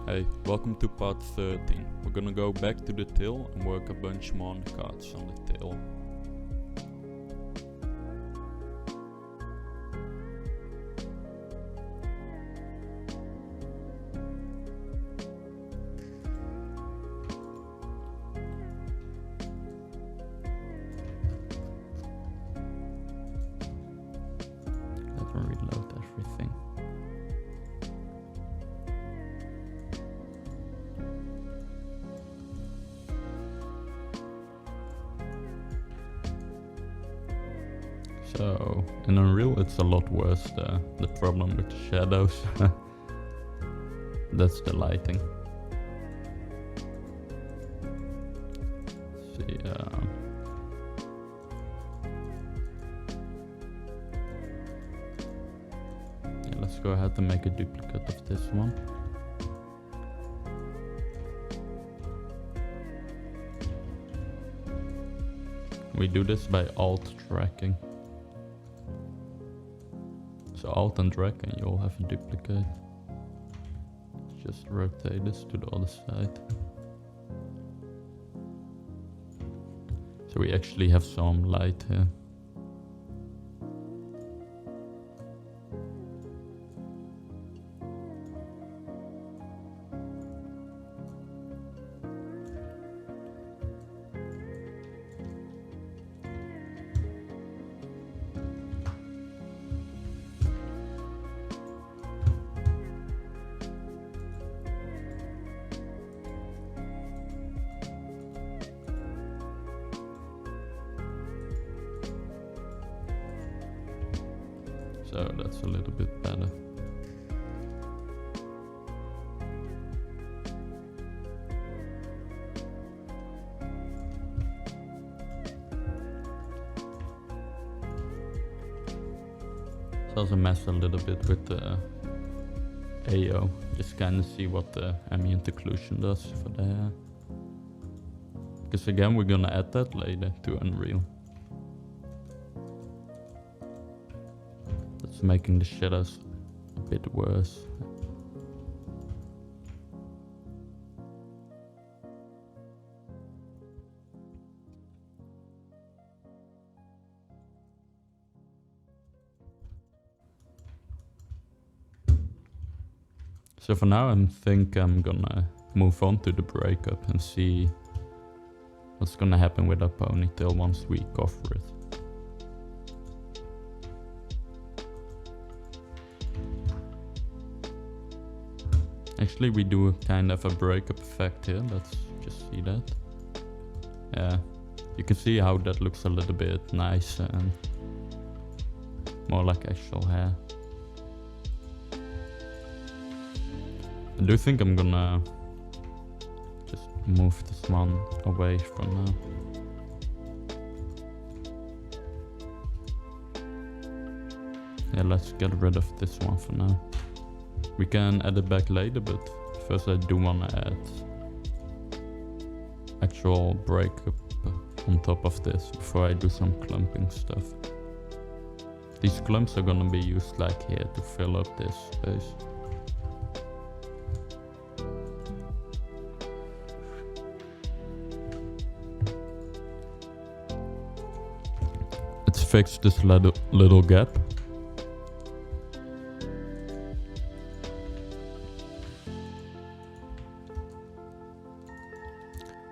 Hey, welcome to part 13. We're gonna go back to the tail and work a bunch more on the cards on the tail. Let me reload everything. So, in Unreal it's a lot worse, the problem with the shadows. That's the lighting. Let's see, yeah, let's go ahead and make a duplicate of this one. We do this by alt tracking. So alt and drag and you'll have a duplicate. Just rotate this to the other side. So we actually have some light here. So that's a little bit better. So also mess a little bit with the AO, just kind of see what the ambient occlusion does for the hair. Because again, we're gonna add that later to Unreal. That's making the shadows a bit worse. So for now I think I'm gonna move on to the breakup and see what's gonna happen with our ponytail once we cover it. Actually we do kind of a breakup effect here, let's just see that. Yeah, you can see how that looks a little bit nicer and more like actual hair. I do think I'm gonna just move this one away from now. Yeah, let's get rid of this one for now. We can add it back later, but first I do wanna add actual breakup on top of this before I do some clumping stuff. These clumps are gonna be used like here to fill up this space. Let's fix this little gap.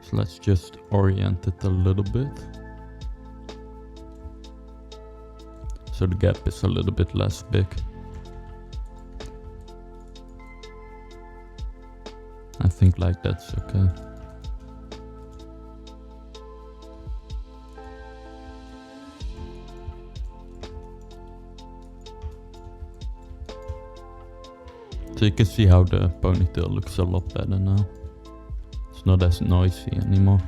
So let's just orient it a little bit. So the gap is a little bit less big. I think like that's okay. So you can see how the ponytail looks a lot better now. It's not as noisy anymore.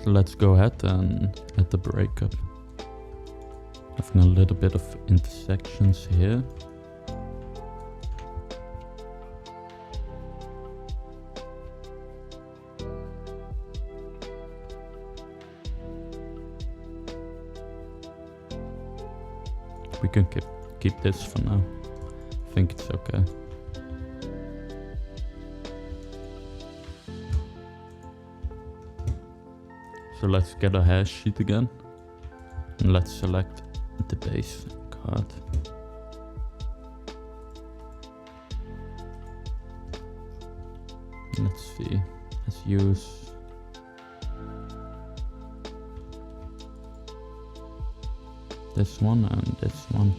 So let's go ahead and add the breakup. Having a little bit of intersections here. We can keep this for now. I think it's okay. So let's get a hash sheet again. And let's select the base card. Let's see. Let's use this one and this one.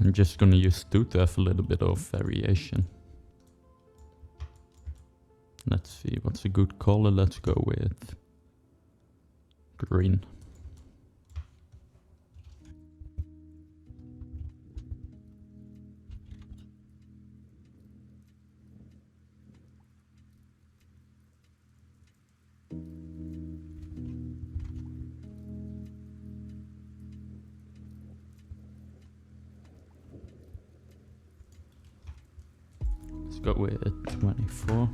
I'm just gonna use two to have a little bit of variation. Let's see, what's a good color? Let's go with green. Let's go with 24.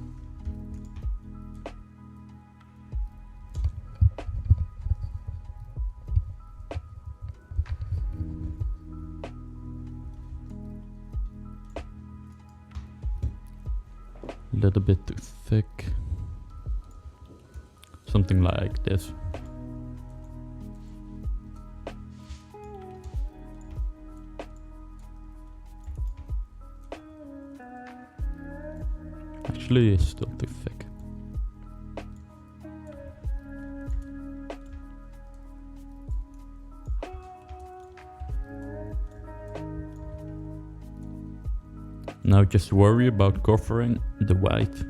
A little bit too thick. Something like this. Actually, it's still too thick. Now just worry about covering the white.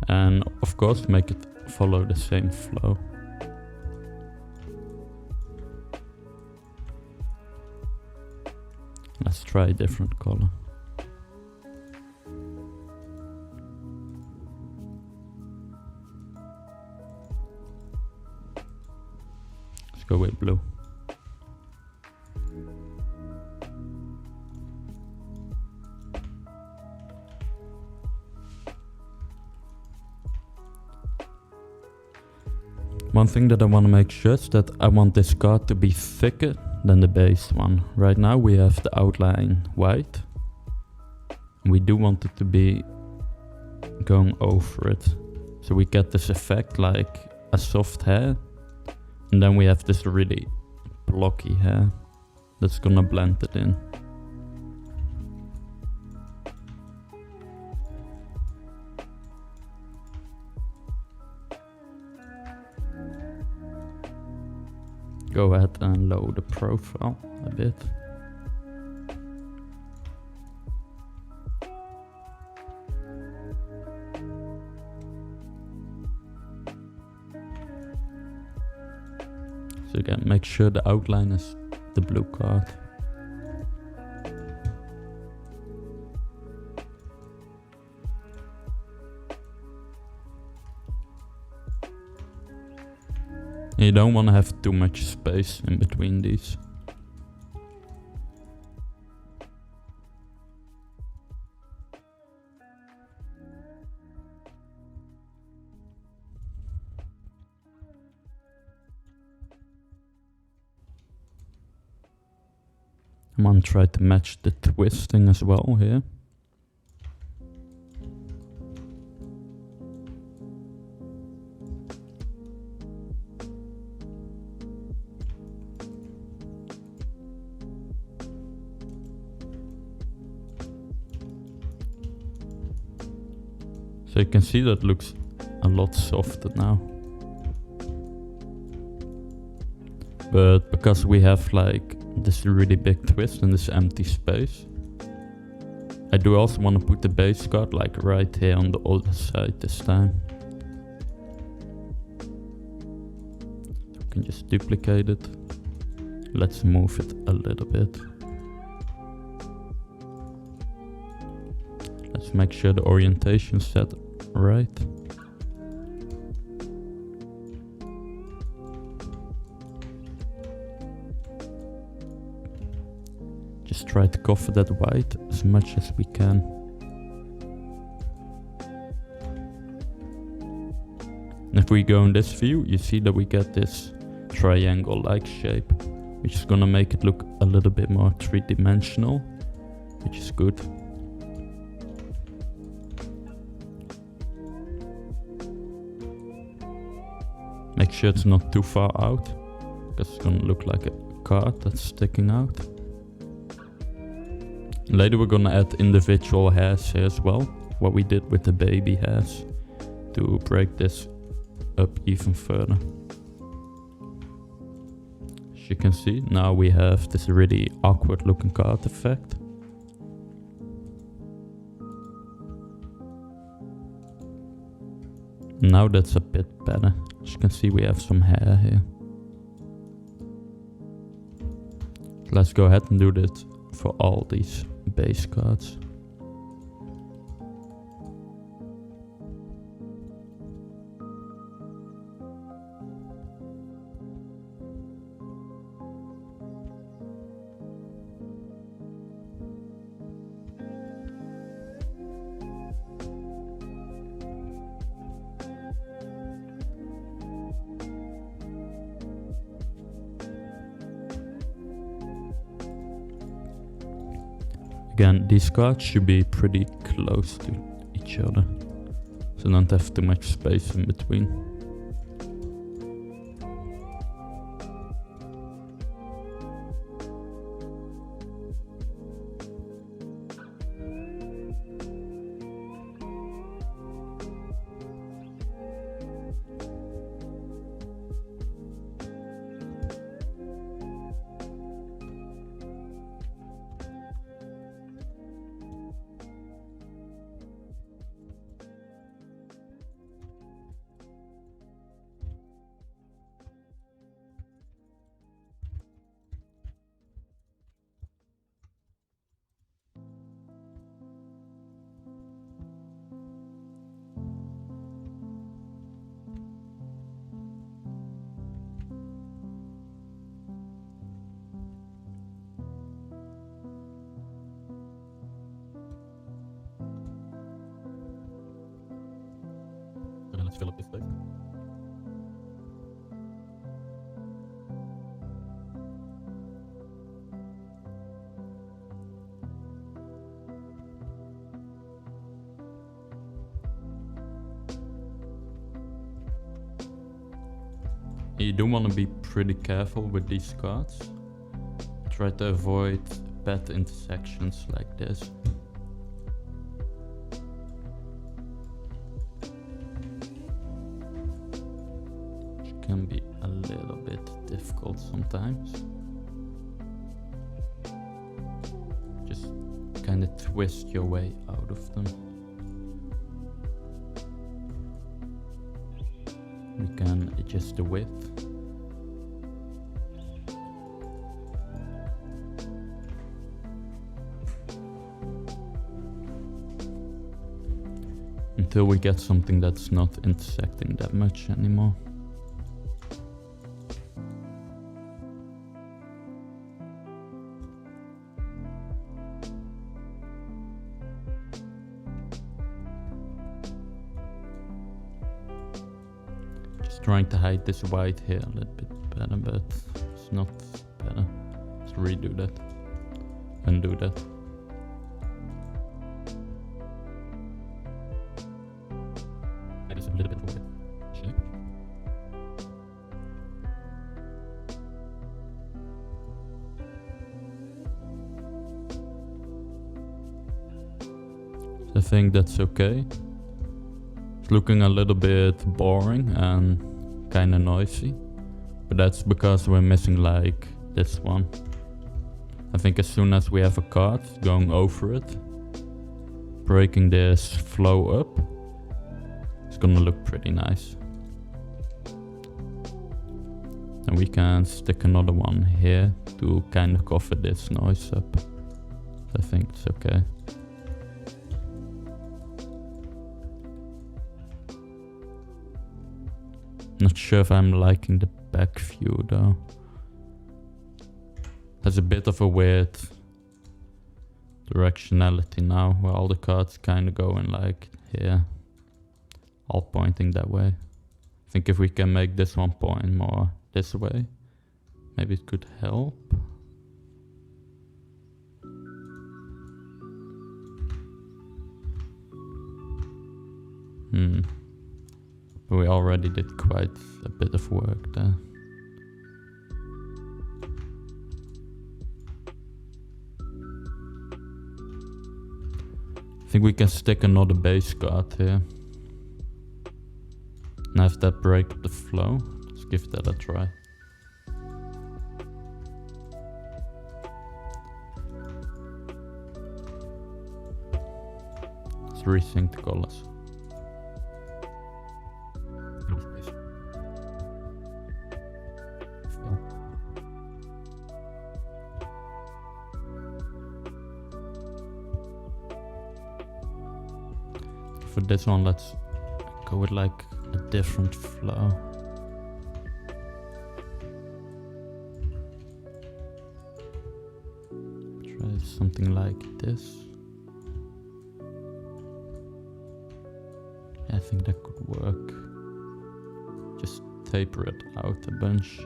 And of course make it follow the same flow. Let's try a different color. Let's go with blue. One thing that I want to make sure is that I want this card to be thicker than the base one. Right now we have the outline white. We do want it to be going over it. So we get this effect like a soft hair. And then we have this really blocky hair that's gonna blend it in. Go ahead and lower the profile a bit. So again, make sure the outline is the blue card. You don't want to have too much space in between these. I'm gonna try to match the twisting as well here. So you can see that looks a lot softer now. But because we have like this really big twist in this empty space, I do also want to put the base card like right here on the other side this time. So we can just duplicate it. Let's move it a little bit. Let's make sure the orientation is set right. Just try to cover that white as much as we can. if we go in this view, you see that we get this triangle-like shape, which is gonna make it look a little bit more three-dimensional, which is good. Make sure it's not too far out, because it's gonna look like a card that's sticking out. Later we're gonna add individual hairs here as well, what we did with the baby hairs, to break this up even further. As you can see, now we have this really awkward looking card effect. Now that's a bit better. As you can see, we have some hair here. Let's go ahead and do this for all these base cards. Again, these cards should be pretty close to each other, so don't have too much space in between. And then let's fill up this space. You do want to be pretty careful with these cards. Try to avoid bad intersections like this. Which can be a little bit difficult sometimes. Just kind of twist your way out of them. We can adjust the width. Until we get something that's not intersecting that much anymore. Trying to hide this white here a little bit better, but it's not better. Let's redo that. Undo that. That is a little bit of a shape. I think that's okay. It's looking a little bit boring and kinda noisy, but that's because we're missing like this one. I think as soon as we have a card going over it, breaking this flow up, it's gonna look pretty nice. And we can stick another one here to kind of cover this noise up. I think it's okay. Not sure if I'm liking the back view though. Has a bit of a weird directionality now, where all the cards kind of going like here, all pointing that way. I think if we can make this one point more this way, maybe it could help. But we already did quite a bit of work there. I think we can stick another base card here. And have that break up the flow. Let's give that a try. Let's resync the colors. For this one, let's go with like a different flow. Try something like this. Yeah, I think that could work. Just taper it out a bunch.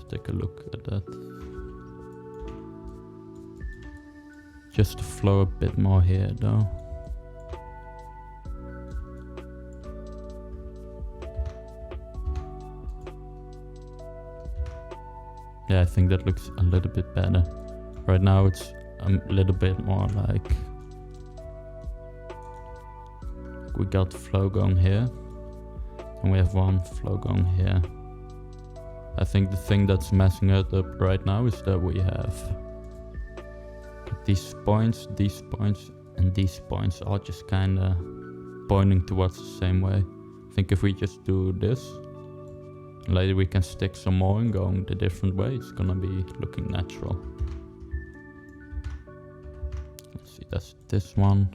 Take a look at that. Just to flow a bit more here though. Yeah, I think that looks a little bit better. Right now it's a little bit more like we got flow going here and we have one flow going here. I think the thing that's messing it up right now is that we have these points, and these points all just kinda pointing towards the same way. I think if we just do this, later we can stick some more and going the different way, it's gonna be looking natural. Let's see, that's this one.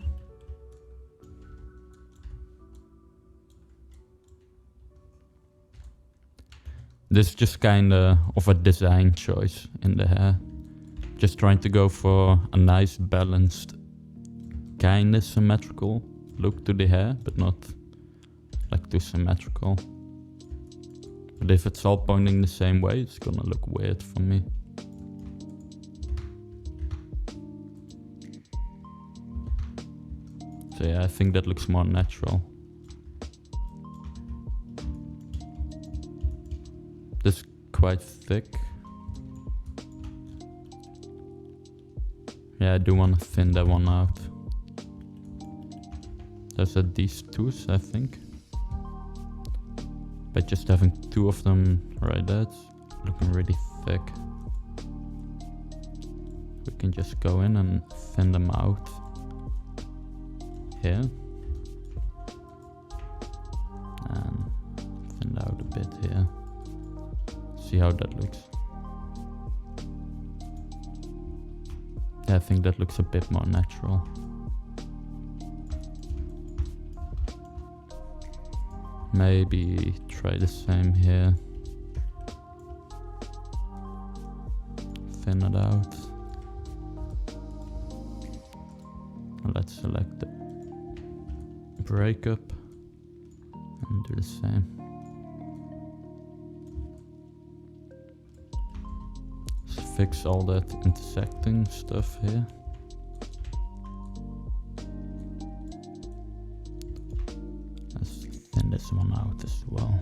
This is just kinda of a design choice in the hair. Just trying to go for a nice balanced, kinda symmetrical look to the hair, but not like too symmetrical. But if it's all pointing the same way, it's gonna look weird for me. So yeah, I think that looks more natural. This is quite thick. Yeah, I do want to thin that one out. There's these twos, I think. By just having two of them right there, it's looking really thick. We can just go in and thin them out here. And thin out a bit here. See how that looks. Yeah, I think that looks a bit more natural. Maybe try the same here. Thin it out. Let's select the Breakup and do the same. Fix all that intersecting stuff here. Let's thin this one out as well.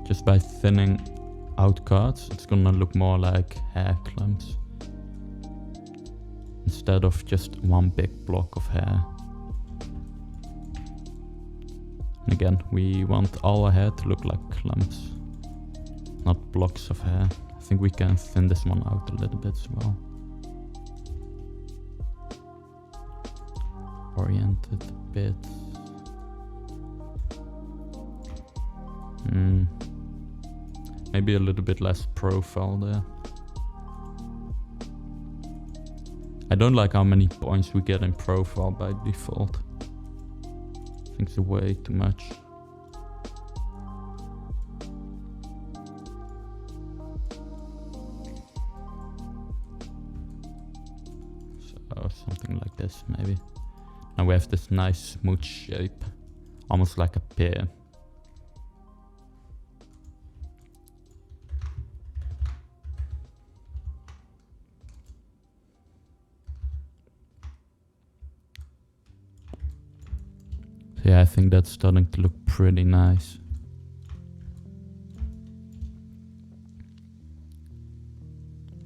Just by thinning out cards, it's gonna look more like hair clumps instead of just one big block of hair. And again, we want all our hair to look like clumps, not blocks of hair. I think we can thin this one out a little bit as well. Orient it a bit. Maybe a little bit less profile there. I don't like how many points we get in profile by default. I things way too much. So something like this maybe. Now we have this nice smooth shape, almost like a pear. Yeah, I think that's starting to look pretty nice.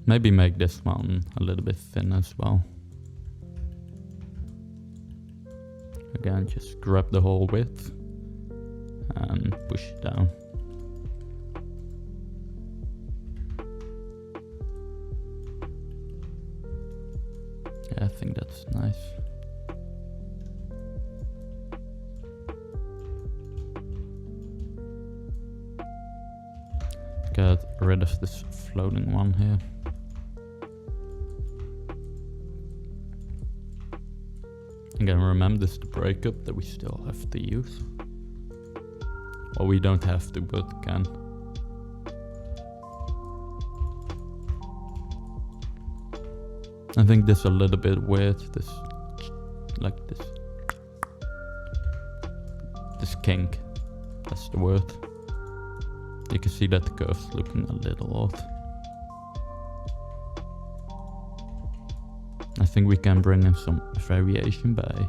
Maybe make this one a little bit thin as well. Again, just grab the whole width and push it down. Yeah, I think that's nice. Get rid of this floating one here. Again, remember this is the breakup that we still have to use. Or we don't have to, but can. I think this is a little bit weird, this, like this. This kink, that's the word. You can see that the curve's looking a little odd. I think we can bring in some variation by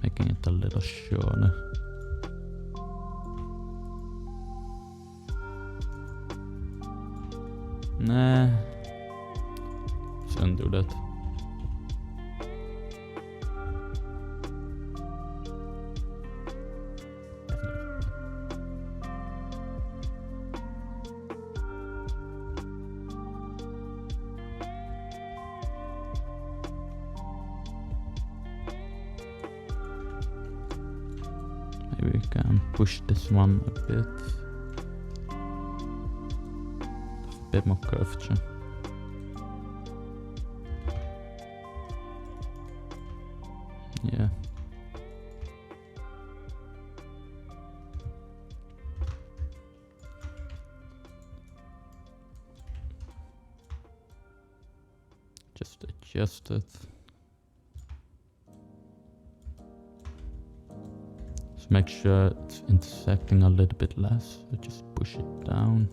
making it a little shorter. Nah, let's undo that. Maybe we can push this one a bit. A bit more curvature. Yeah. Just adjust it. Make sure it's intersecting a little bit less, so just push it down.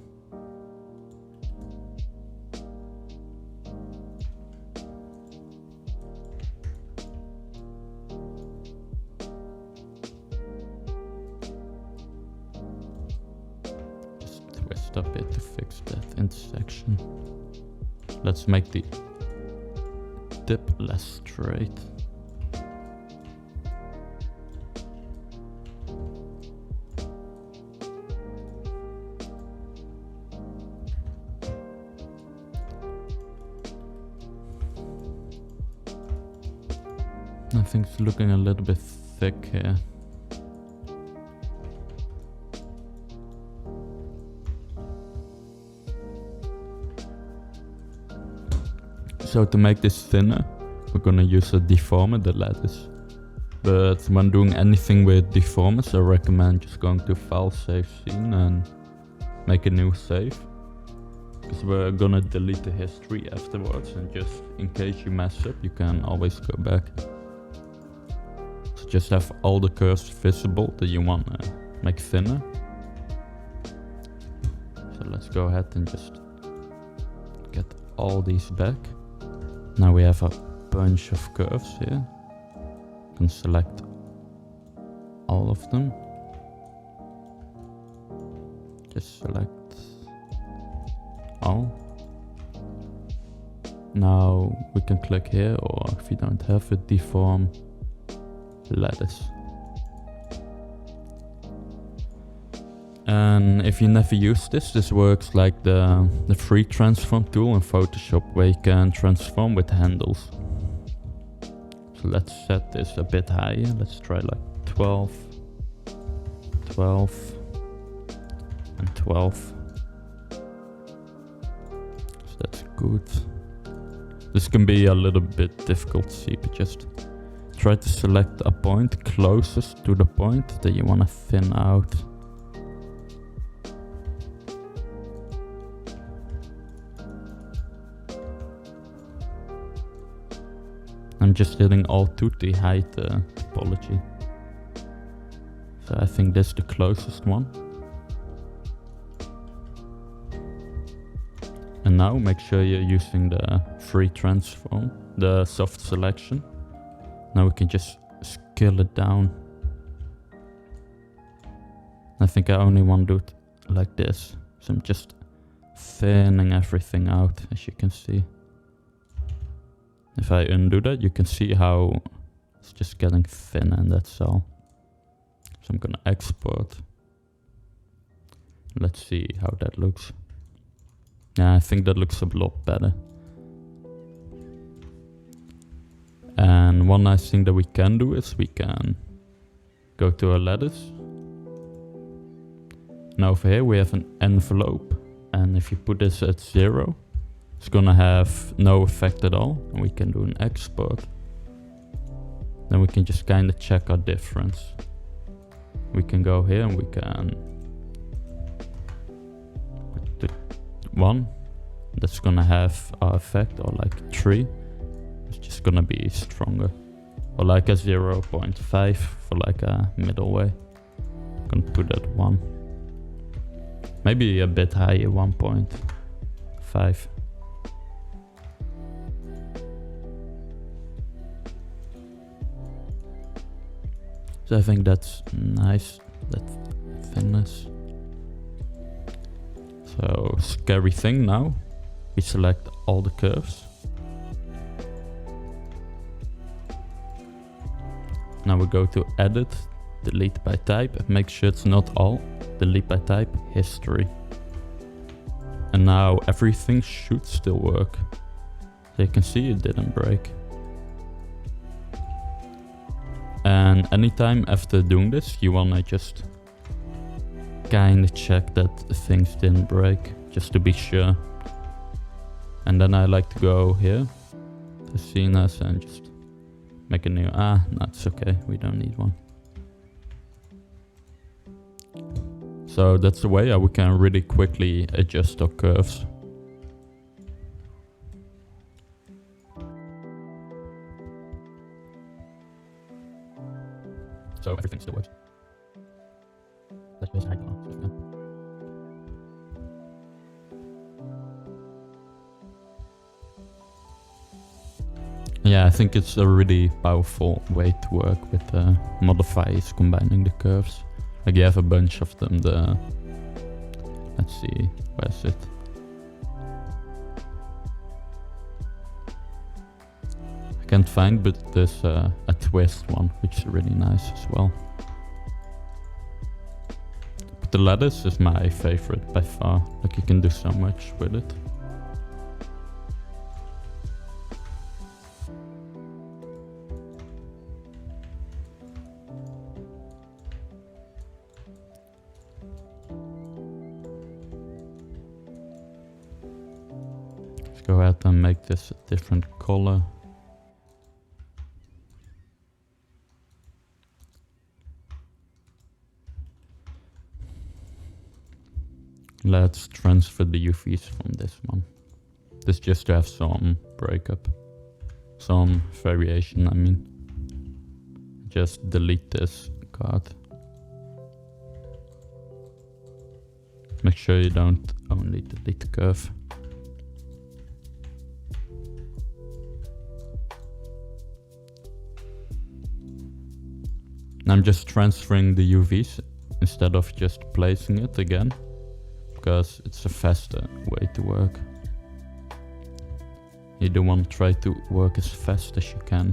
Just twist a bit to fix that intersection. Let's make the dip less straight. I think it's looking a little bit thick here. So to make this thinner, we're gonna use a deformer, the lattice. But when doing anything with deformers, I recommend just going to file save scene and make a new save. Because we're gonna delete the history afterwards, and just in case you mess up, you can always go back. So just have all the curves visible that you want to make thinner. So let's go ahead and just get all these back. Now we have a bunch of curves here. You can select all of them. Just select all. Now we can click here, or if you don't have it, deform lattice. And if you never use this, this works like the free transform tool in Photoshop, where you can transform with handles. So let's set this a bit higher. Let's try like 12, 12, and 12. So that's good. This can be a little bit difficult to see, but just try to select a point closest to the point that you want to thin out. I'm just hitting Alt to hide the topology. So I think this is the closest one. And now make sure you're using the free transform, the soft selection. Now we can just scale it down. I think I only want to do it like this. So I'm just thinning everything out, as you can see. If I undo that, you can see how it's just getting thinner, and that's all. So I'm gonna export. Let's see how that looks. Yeah, I think that looks a lot better. And one nice thing that we can do is we can go to our lattice. Now over here we have an envelope, and if you put this at 0, it's gonna have no effect at all, and we can do an export. Then we can just kind of check our difference. We can go here and we can put the 1. That's gonna have our effect, or like 3. It's just gonna be stronger. Or like a 0.5 for like a middle way. I'm gonna put that 1. Maybe a bit higher, 1.5. So I think that's nice, that thinness. So scary thing now, we select all the curves. Now we go to edit, delete by type, and make sure it's not all, delete by type, history. And now everything should still work. So you can see it didn't break. And anytime after doing this, you wanna just kinda check that things didn't break, just to be sure. And then I like to go here to scenes and just make a new, no, it's okay, we don't need one. So that's the way we can really quickly adjust our curves. So everything still works. Let's just hide one. Yeah, I think it's a really powerful way to work with modifiers combining the curves. Like you have a bunch of them. Let's see, where is it? I can't find, but there's a twist one, which is really nice as well. But the lattice is my favorite by far. Like you can do so much with it. Let's go ahead and make this a different color. Let's transfer the UVs from this one. This just to have some breakup. Some variation, I mean. Just delete this card. Make sure you don't only delete the curve. And I'm just transferring the UVs instead of just placing it again, because it's a faster way to work. You do want to try to work as fast as you can.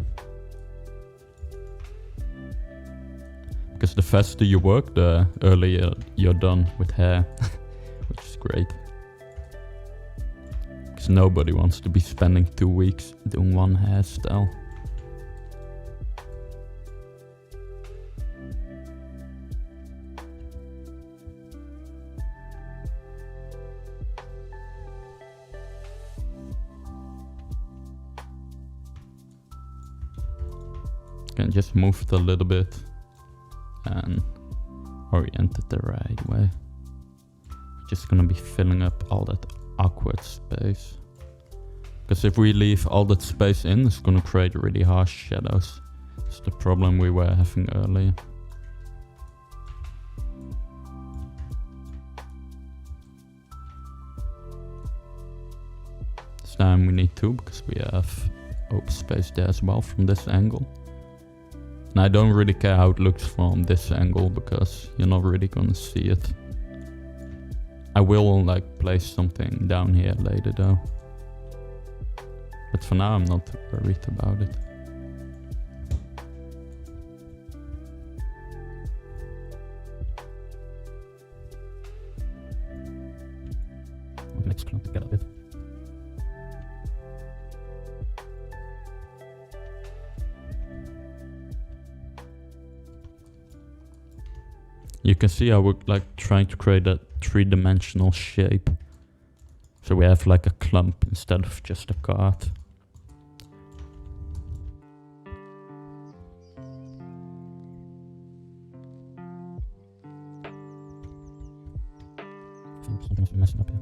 Because the faster you work, the earlier you're done with hair, which is great. Because nobody wants to be spending 2 weeks doing one hairstyle. Can just move it a little bit and orient it the right way. Just gonna be filling up all that awkward space. Because if we leave all that space in, it's gonna create really harsh shadows. It's the problem we were having earlier. This time we need 2 because we have open space there as well from this angle. And I don't really care how it looks from this angle because you're not really gonna see it. I will like place something down here later though. But for now I'm not worried about it. Let's clump together a bit. You can see how we're like trying to create a 3-dimensional shape. So we have like a clump instead of just a card. I think something's messing up here.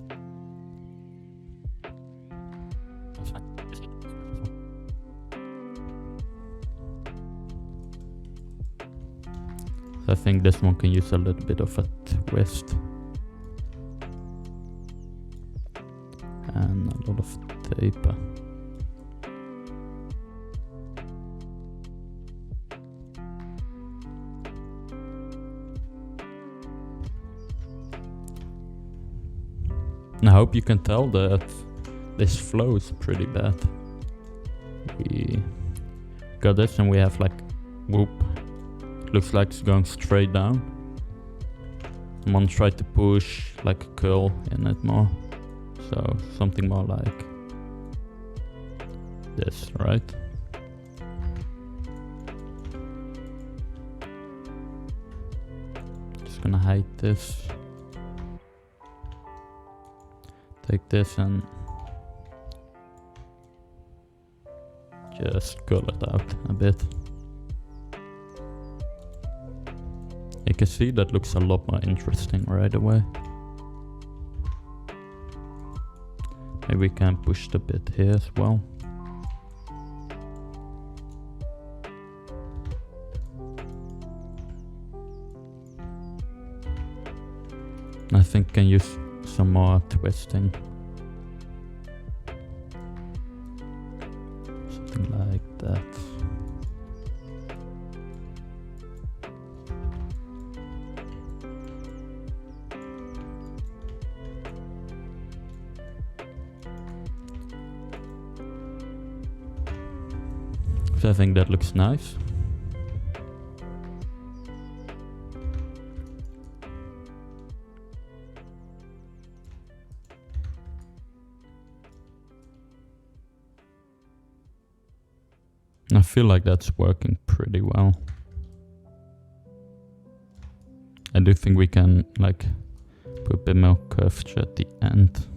That's fine. Just hit it. So I think this one can use a little bit of a twist. And a lot of tape. And I hope you can tell that this flow is pretty bad. We got this and we have like whoop. Looks like it's going straight down. I'm gonna try to push like a curl in it more. So something more like this, right? Just gonna hide this. Take this and just curl it out a bit. You can see that looks a lot more interesting right away. Maybe we can push the bit here as well. I think can use some more twisting. Something like that. So I think that looks nice. I feel like that's working pretty well. I do think we can like put a bit more curvature at the end.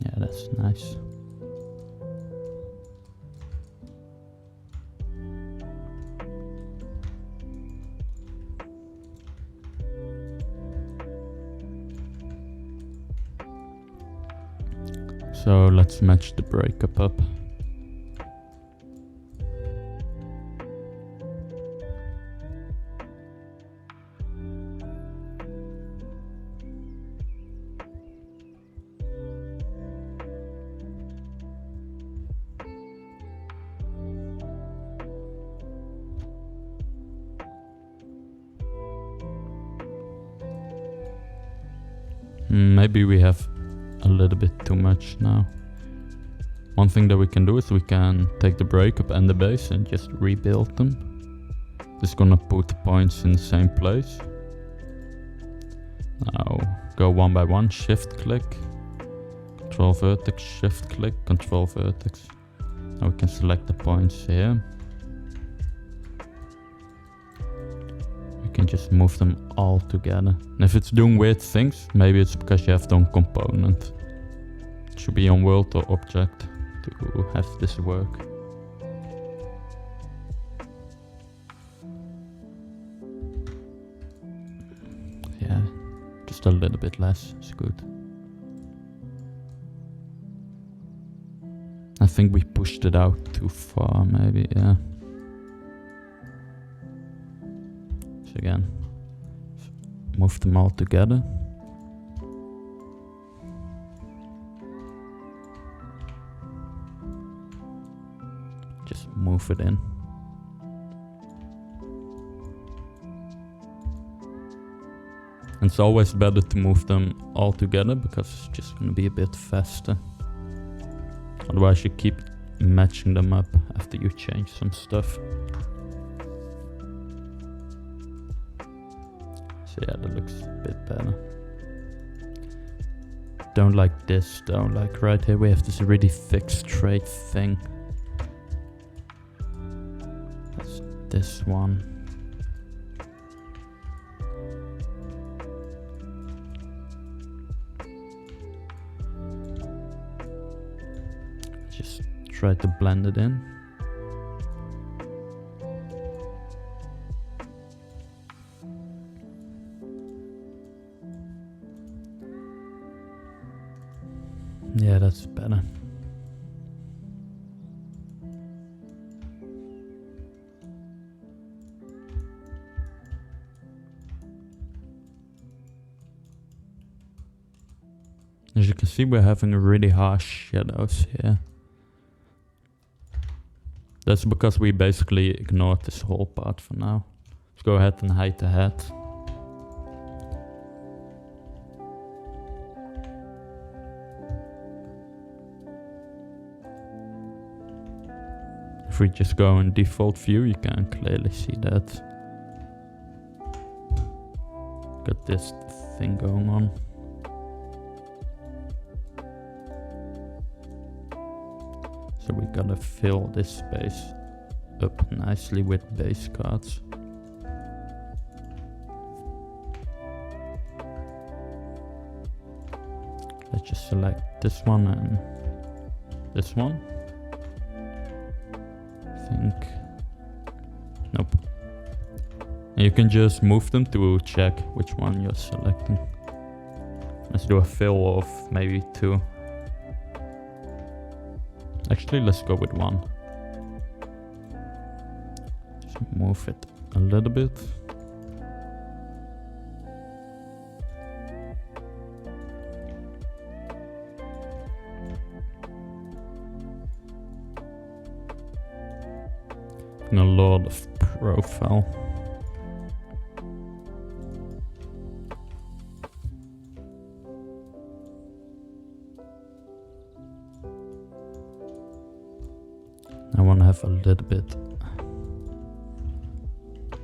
Yeah, that's nice. So let's match the breakup up. Maybe we have a little bit too much now. One thing that we can do is we can take the breakup and the base and just rebuild them. Just gonna put the points in the same place. Now go one by one, shift click, control vertex, shift click, control vertex. Now we can select the points here. We can just move them all together. And if it's doing weird things, maybe it's because you have the component. Should be on world or object to have this work. Yeah, just a little bit less is good. I think we pushed it out too far, maybe, yeah. So again, move them all together. Just move it in. And it's always better to move them all together because it's just gonna be a bit faster. Otherwise you keep matching them up after you change some stuff. So yeah, that looks a bit better. Don't like this though, like right here we have this really thick straight thing. That's this one. Just try to blend it in. Yeah, that's better. As you can see, we're having really harsh shadows here. That's because we basically ignored this whole part for now. Let's go ahead and hide the head. If we just go in default view, you can clearly see that. Got this thing going on. So we gotta fill this space up nicely with base cards. Let's just select this one and this one. I think. Nope. And you can just move them to check which one you're selecting. Let's do a fill of maybe 2. Actually, let's go with 1. Just move it a little bit. And a lot of profile. I want to have a little bit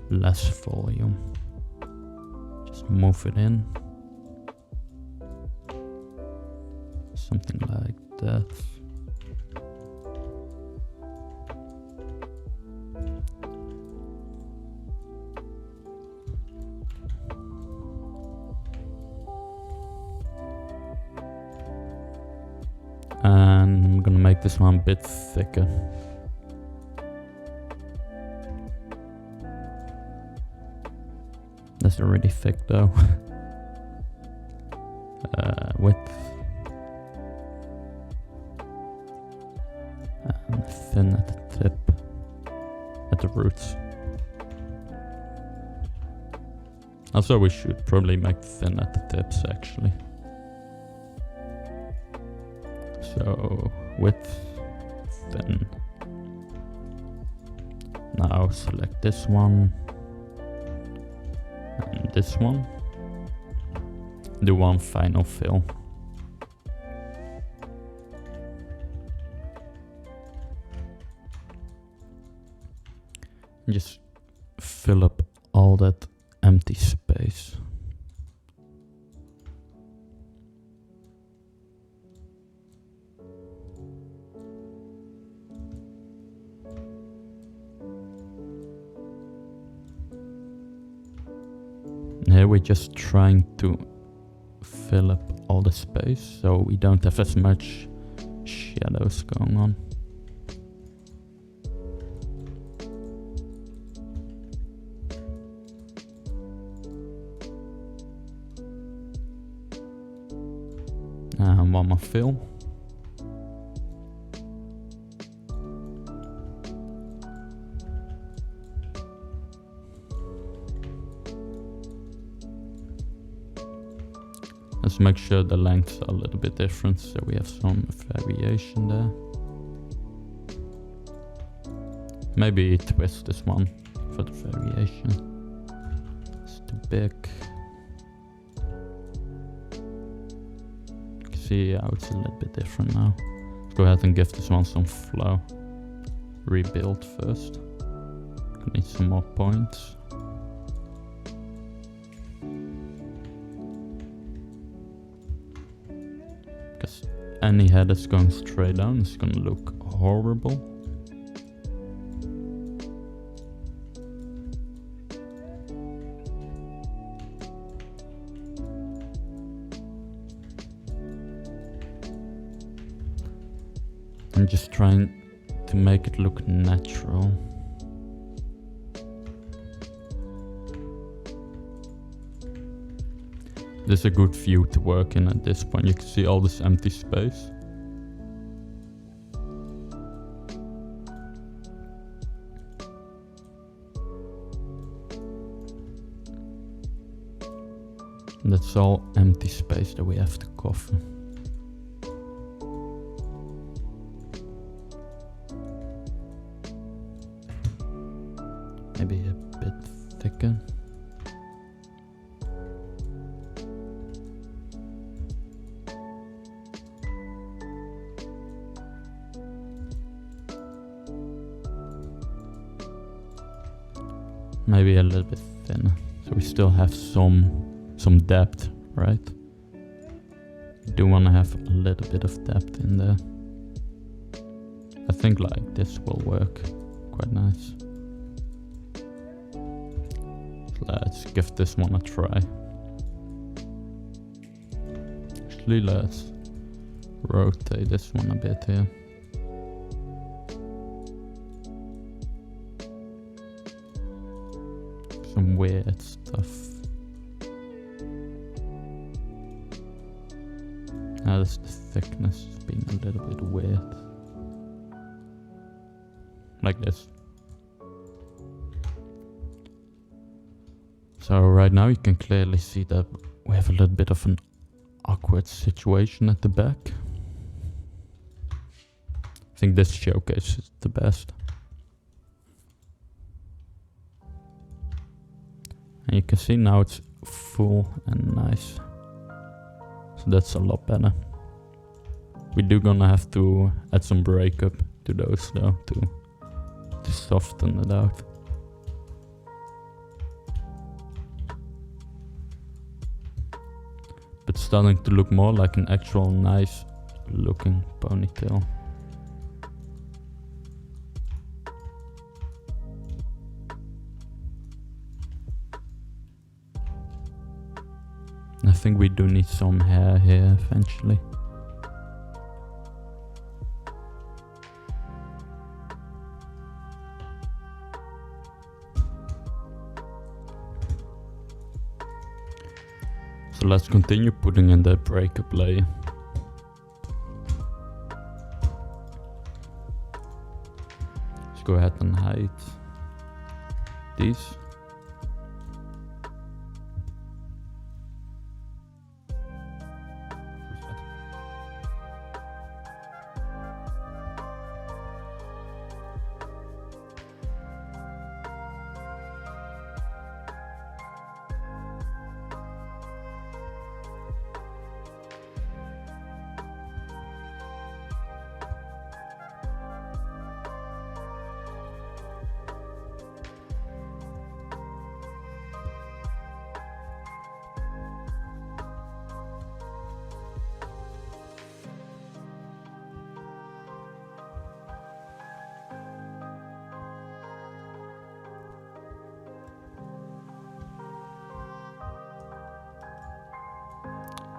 less volume. Just move it in. Something like that. And I'm gonna make this one a bit thicker. That's really thick though. Width. And thin at the tip. At the roots. Also we should probably make thin at the tips actually. So width, thin. Now select this one. And this one. Do one final fill. Just fill up all that empty space. Here we're just trying to fill up all the space, so we don't have as much shadows going on. And one more fill. Let's make sure the lengths are a little bit different, so we have some variation there. Maybe twist this one for the variation. It's too big. You can see how it's a little bit different now. Let's go ahead and give this one some flow. Rebuild first. Need some more points. Because any head that's going straight down is gonna look horrible. I'm just trying to make it look natural. This is a good view to work in at this point. You can see all this empty space. And that's all empty space that we have to cover. Maybe a bit thicker. Maybe a little bit thinner, so we still have some depth, right? We do want to have a little bit of depth in there. I think like this will work quite nice. Let's give this one a try. Actually, let's rotate this one a bit here. Some weird stuff. Now this the thickness is being a little bit weird. Like this. So right now you can clearly see that we have a little bit of an awkward situation at the back. I think this showcase is the best. And you can see now it's full and nice. So that's a lot better. We do gonna have to add some breakup to those though to soften it out. But starting to look more like an actual nice looking ponytail. I think we do need some hair here eventually. So let's continue putting in the breakup layer. Let's go ahead and hide these.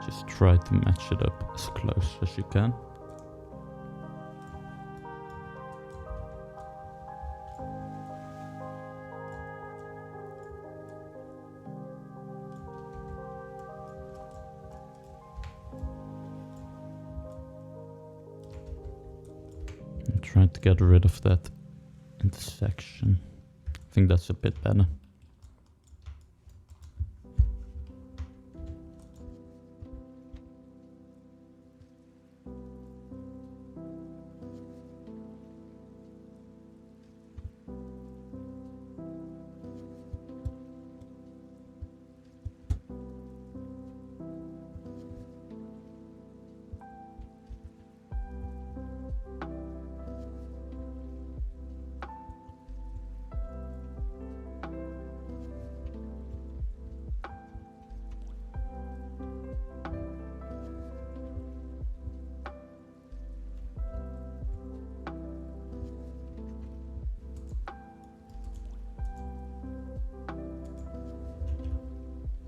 Just try to match it up as close as you can. And try to get rid of that intersection. I think that's a bit better.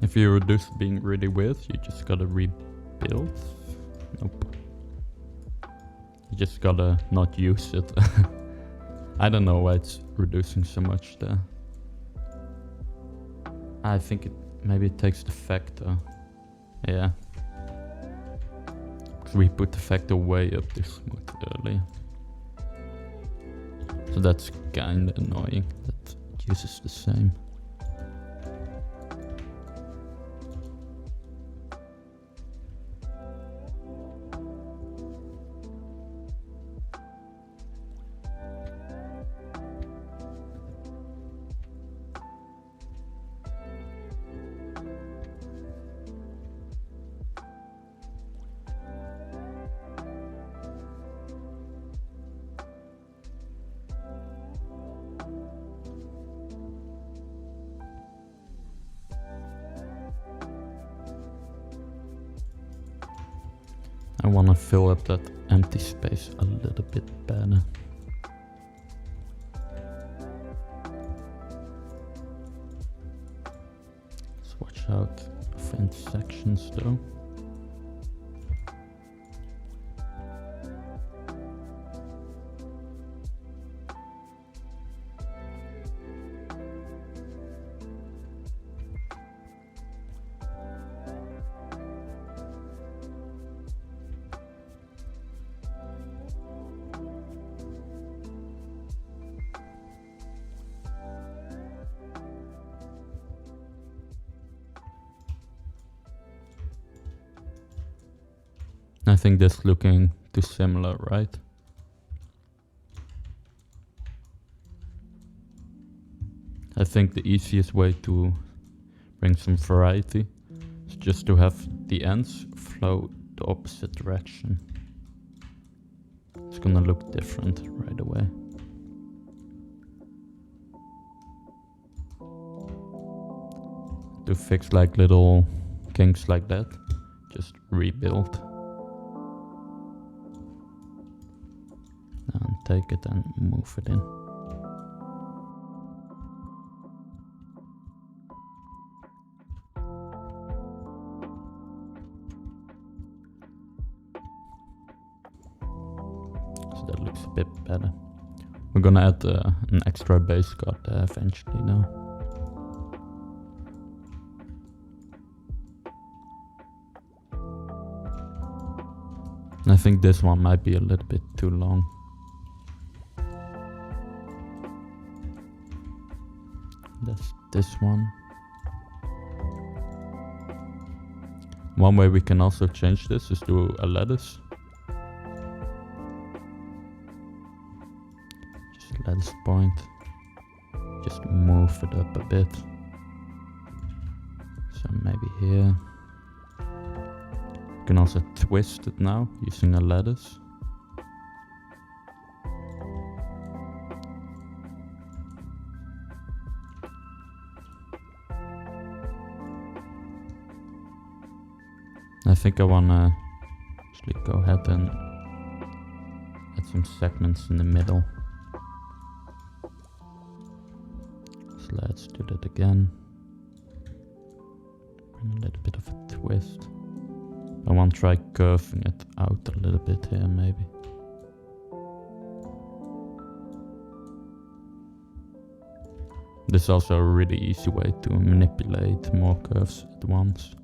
If you reduce being really weird, you just gotta rebuild. Nope. You just gotta not use it. I don't know why it's reducing so much there. I think maybe it takes the factor. Yeah. Because we put the factor way up this smooth earlier. So that's kinda annoying that it uses the same. I want to fill up that empty space a little bit better. Let's watch out for intersections though. I think this looking too similar, right? I think the easiest way to bring some variety is just to have the ends flow the opposite direction. It's gonna look different right away. To fix like little kinks like that, just rebuild. And take it and move it in. So that looks a bit better. We're gonna add an extra base card eventually now. I think this one might be a little bit too long. That's this one. One way we can also change this is to a lattice. Just a lattice point. Just move it up a bit. So maybe here. You can also twist it now using a lattice. I think I wanna actually go ahead and add some segments in the middle. So let's do that again. Bring a little bit of a twist. I want to try curving it out a little bit here, maybe. This is also a really easy way to manipulate more curves at once.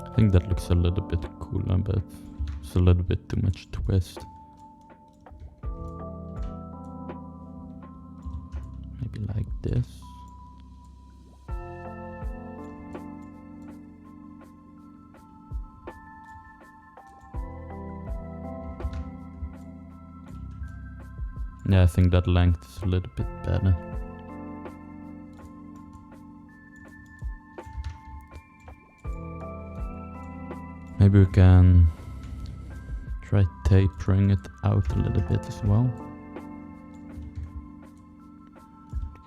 I think that looks a little bit cooler, but it's a little bit too much twist. Maybe like this. Yeah, I think that length is a little bit better. Maybe we can try tapering it out a little bit as well.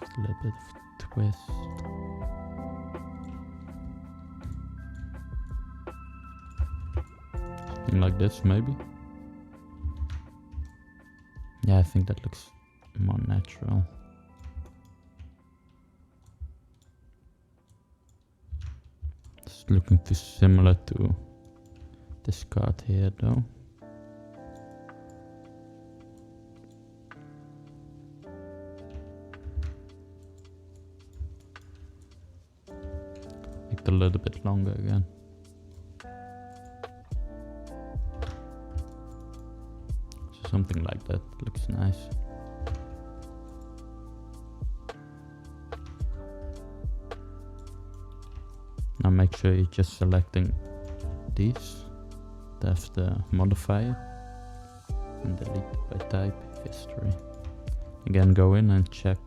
Just a little bit of twist. Something like this, maybe. Yeah, I think that looks more natural. It's looking too similar to this card here though. Make it a little bit longer again. So something like that looks nice. Now make sure you're just selecting these. Have the modifier and delete by type history. Again, go in and check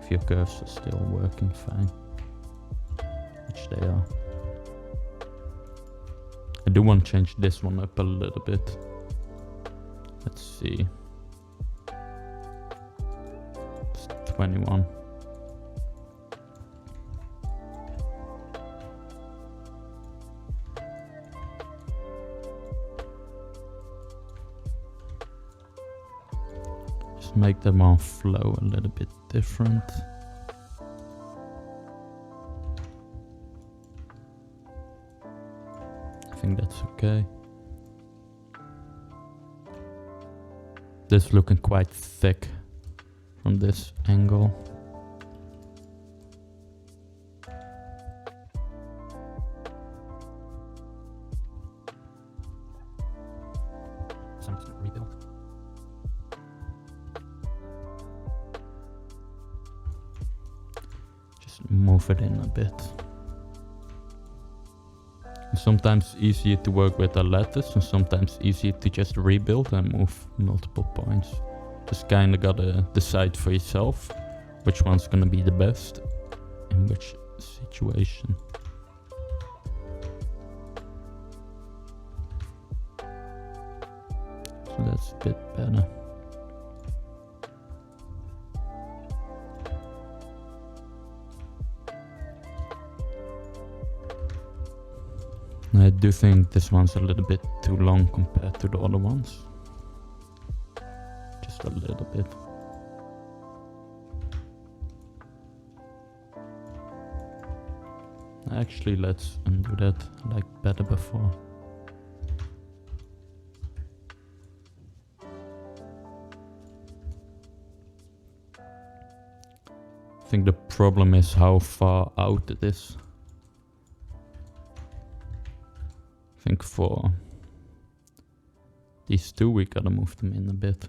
if your curves are still working fine, which they are. I do want to change this one up a little bit. Let's see. It's 21. Make them all flow a little bit different. I think that's okay. This is looking quite thick from this angle. Some rebuild. Move it in a bit. And sometimes easier to work with a lattice and sometimes easier to just rebuild and move multiple points. Just kinda gotta decide for yourself which one's gonna be the best in which situation. So that's a bit better. I do think this one's a little bit too long compared to the other ones. Just a little bit. Actually, let's undo that like better before. I think the problem is how far out it is. I think for these two we gotta move them in a bit.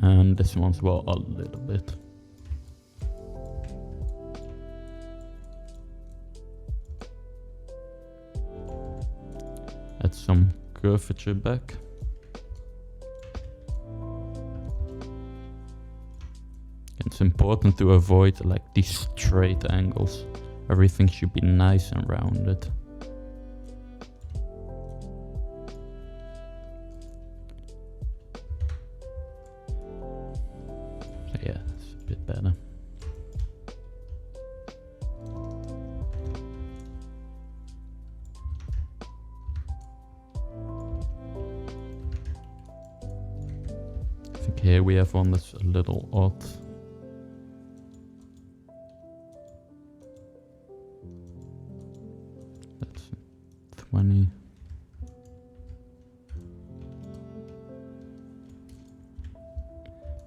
And this one's well a little bit. Add some curvature back. Can it's important to avoid like these straight angles. Everything should be nice and rounded. So yeah, it's a bit better. I think here we have one that's a little odd. That's 20.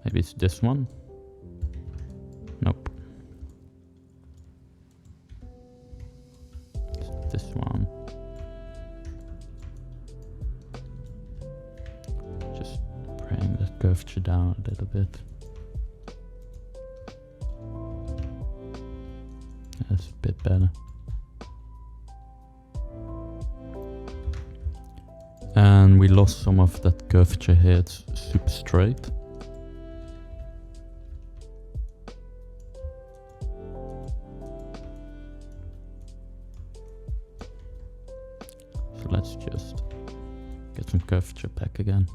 Maybe it's this one? Nope. It's this one. Just bring the curvature down a little bit. That's a bit better. And we lost some of that curvature here, it's super straight. So let's just get some curvature back again.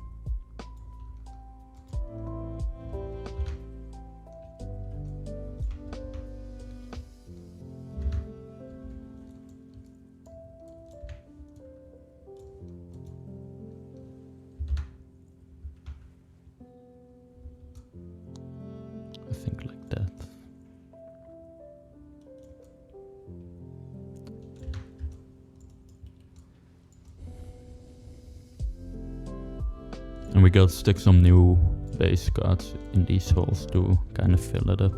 I think like that. And we gotta stick some new base cards in these holes to kind of fill it up.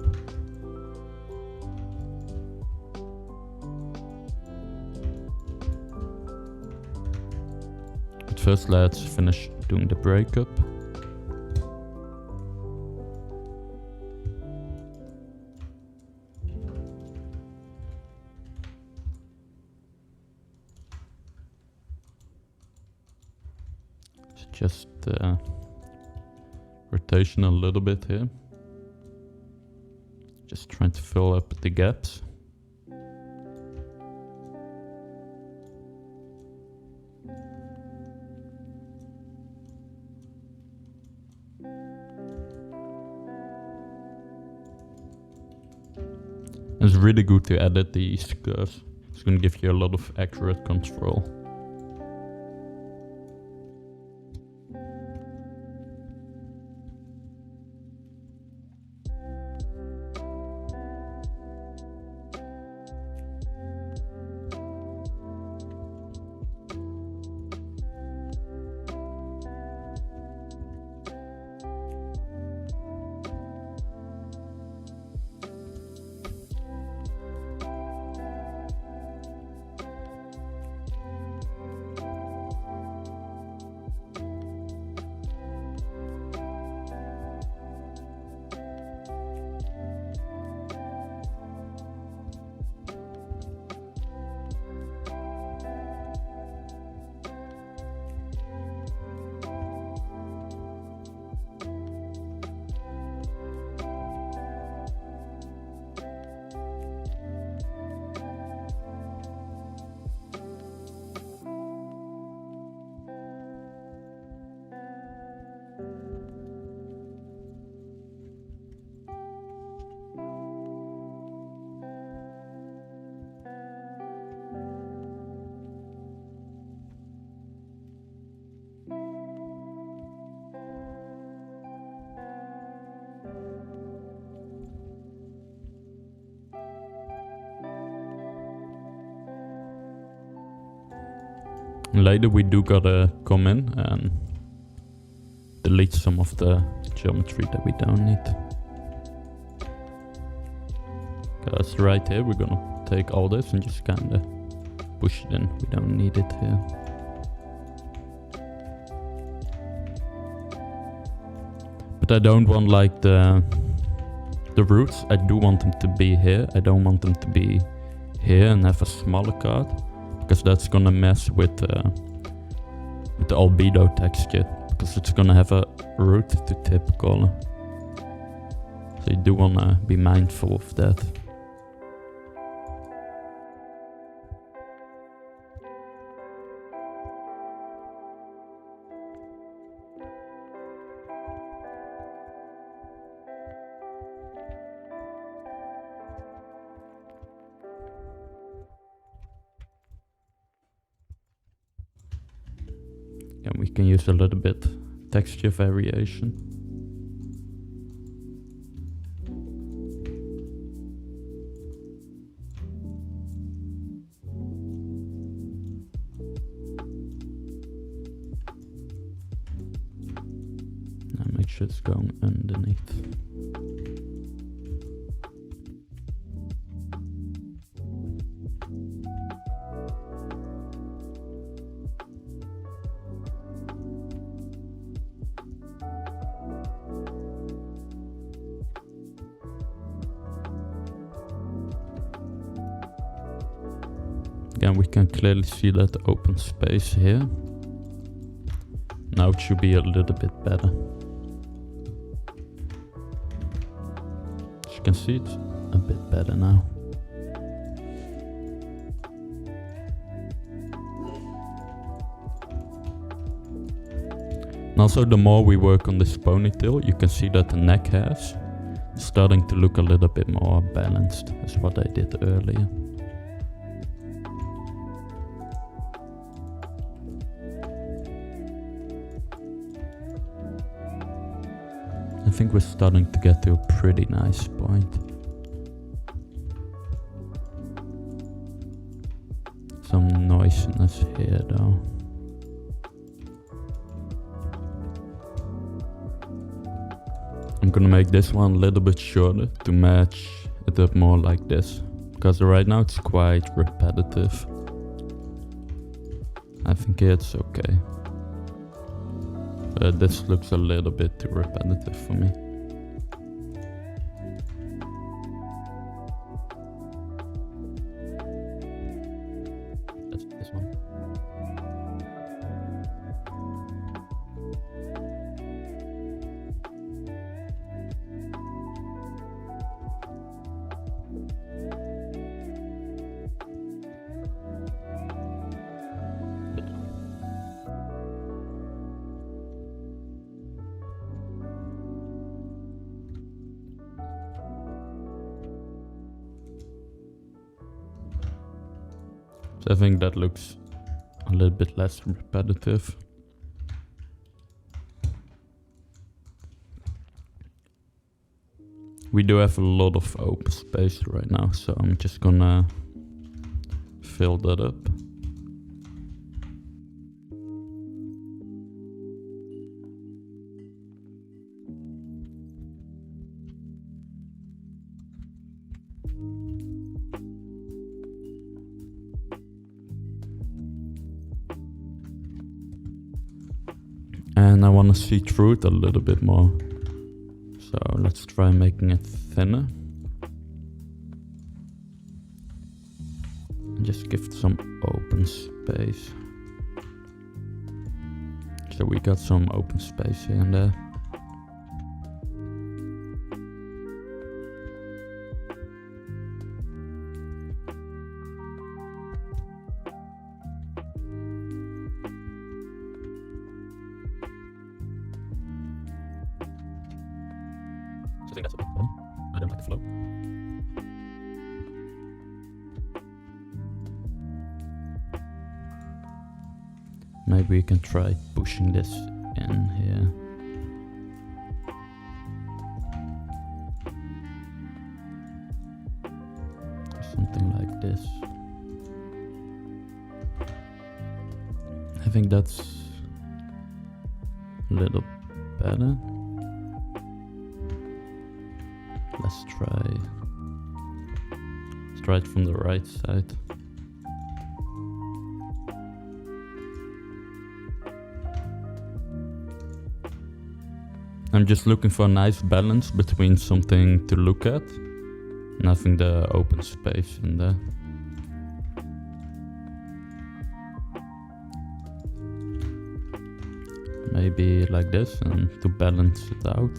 But first let's finish doing the breakup. Just rotation a little bit here. Just trying to fill up the gaps. It's really good to edit these curves. It's going to give you a lot of accurate control. Later we do gotta come in and delete some of the geometry that we don't need. Because right here we're gonna take all this and just kinda push it in. We don't need it here. But I don't want like the roots, I do want them to be here. I don't want them to be here and have a smaller card, because that's gonna mess with the albedo texture, because it's gonna have a root to tip color. So you do wanna be mindful of that. And we can use a little bit texture variation. Now make sure it's going underneath. Again, we can clearly see that open space here. Now it should be a little bit better. As you can see, it's a bit better now. And also, the more we work on this ponytail, you can see that the neck hairs starting to look a little bit more balanced, as what I did earlier. I think we're starting to get to a pretty nice point. Some noisiness here though. I'm gonna make this one a little bit shorter to match it up more like this, because right now it's quite repetitive. I think it's okay. This looks a little bit too repetitive for me. That's this one. So I think that looks a little bit less repetitive. We do have a lot of open space right now, so I'm just gonna fill that up. And I want to see through it a little bit more. So let's try making it thinner. And just give it some open space. So we got some open space here and there. I think that's a bit fun. I don't like the flow. Maybe we can try pushing this in here. Something like this. I think that's a little better. Let's try it from the right side. I'm just looking for a nice balance between something to look at and having the open space in there. Maybe like this, and to balance it out,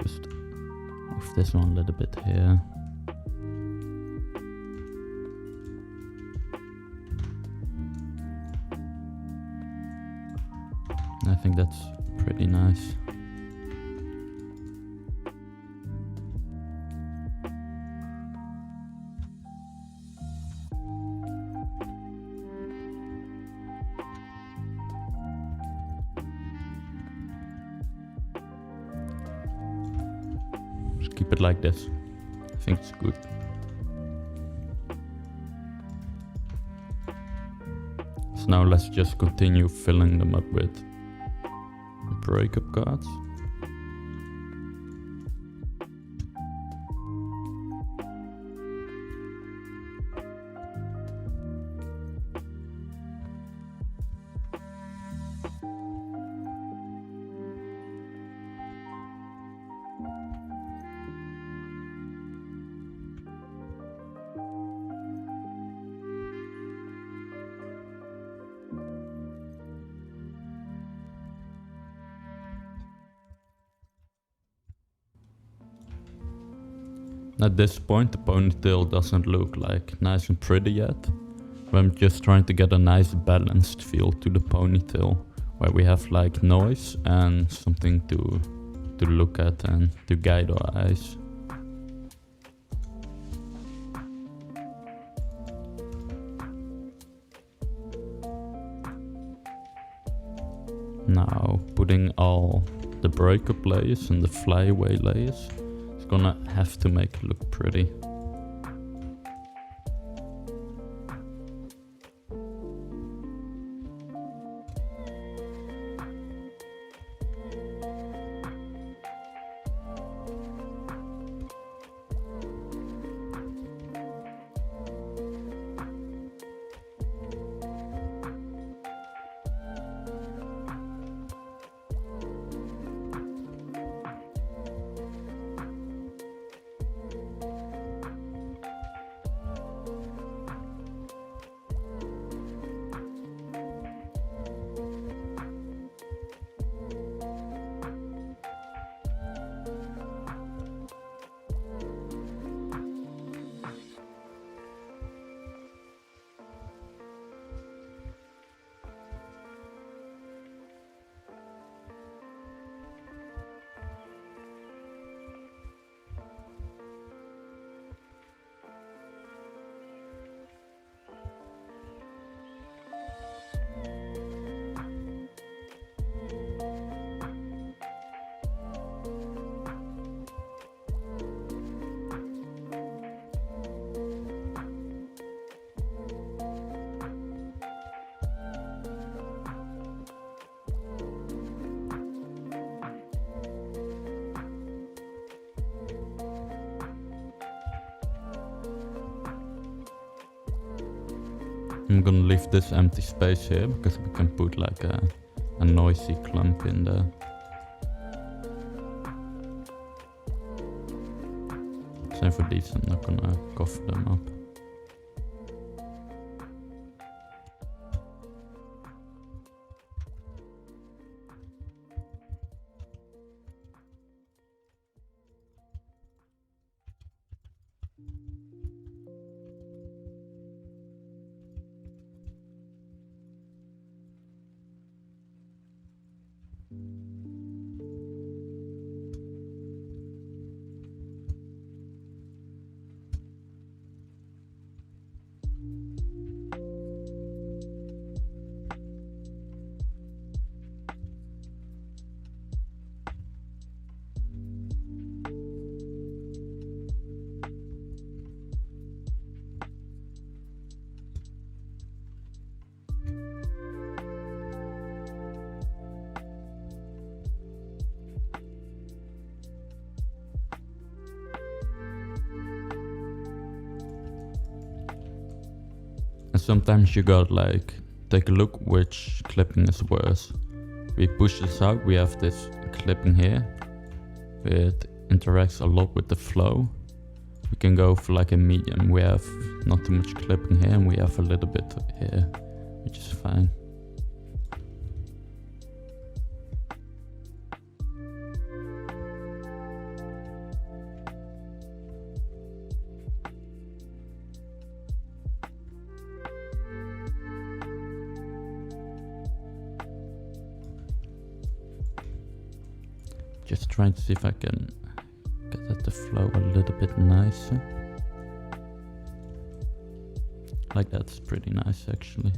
just move lift this one a little bit here. I think that's pretty nice. Just keep it like this. I think it's good. So now let's just continue filling them up with breakup cards. At this point the ponytail doesn't look like nice and pretty yet, but I'm just trying to get a nice balanced feel to the ponytail, where we have like noise and something to look at and to guide our eyes. Now putting all the breakup layers and the flyaway layers, it's gonna have to make it look pretty. I'm gonna leave this empty space here because we can put like a noisy clump in there. Same for these, I'm not gonna cover them up. And sometimes you got like, take a look which clipping is worse. We push this out, we have this clipping here. It interacts a lot with the flow. We can go for like a medium. We have not too much clipping here and we have a little bit here, which is fine. Just trying to see if I can get that to flow a little bit nicer. Like that's pretty nice actually.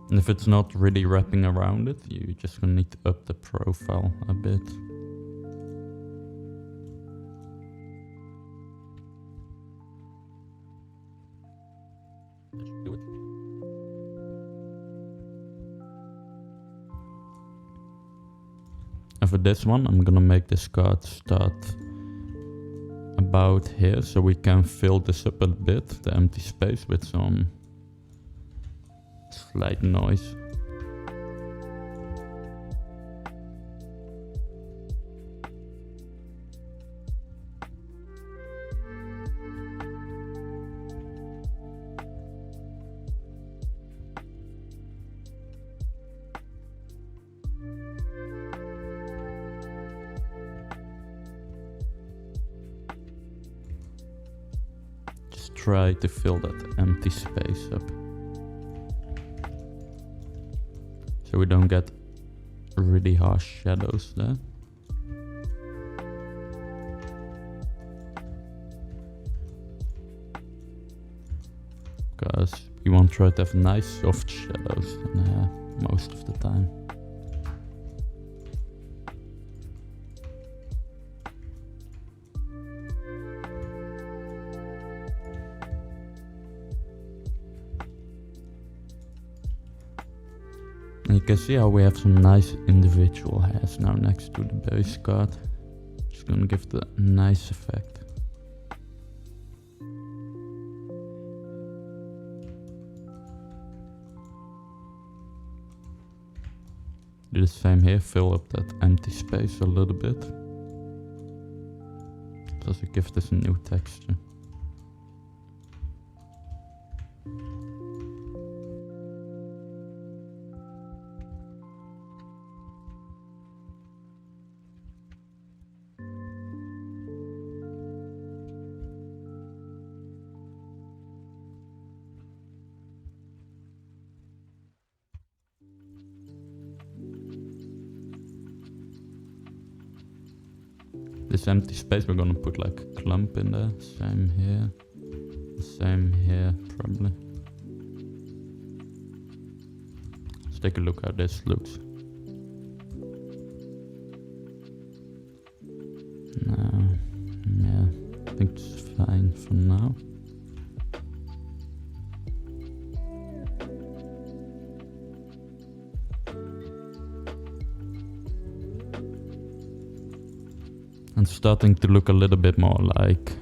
And if it's not really wrapping around it, you're just gonna need to up the profile a bit. Do it. And for this one, I'm gonna make this card start about here, so we can fill this up a bit, the empty space, with some slight noise. Just try to fill that empty space up, so we don't get really harsh shadows there. Because you want to try to have nice soft shadows in hair most of the time. And you can see how we have some nice individual hairs now next to the base card. Just gonna give it a nice effect. Do the same here, fill up that empty space a little bit. Just to give this a new texture. This empty space we're gonna put like a clump in there, same here probably. Let's take a look how this looks. Yeah, I think it's fine for now. And starting to look a little bit more like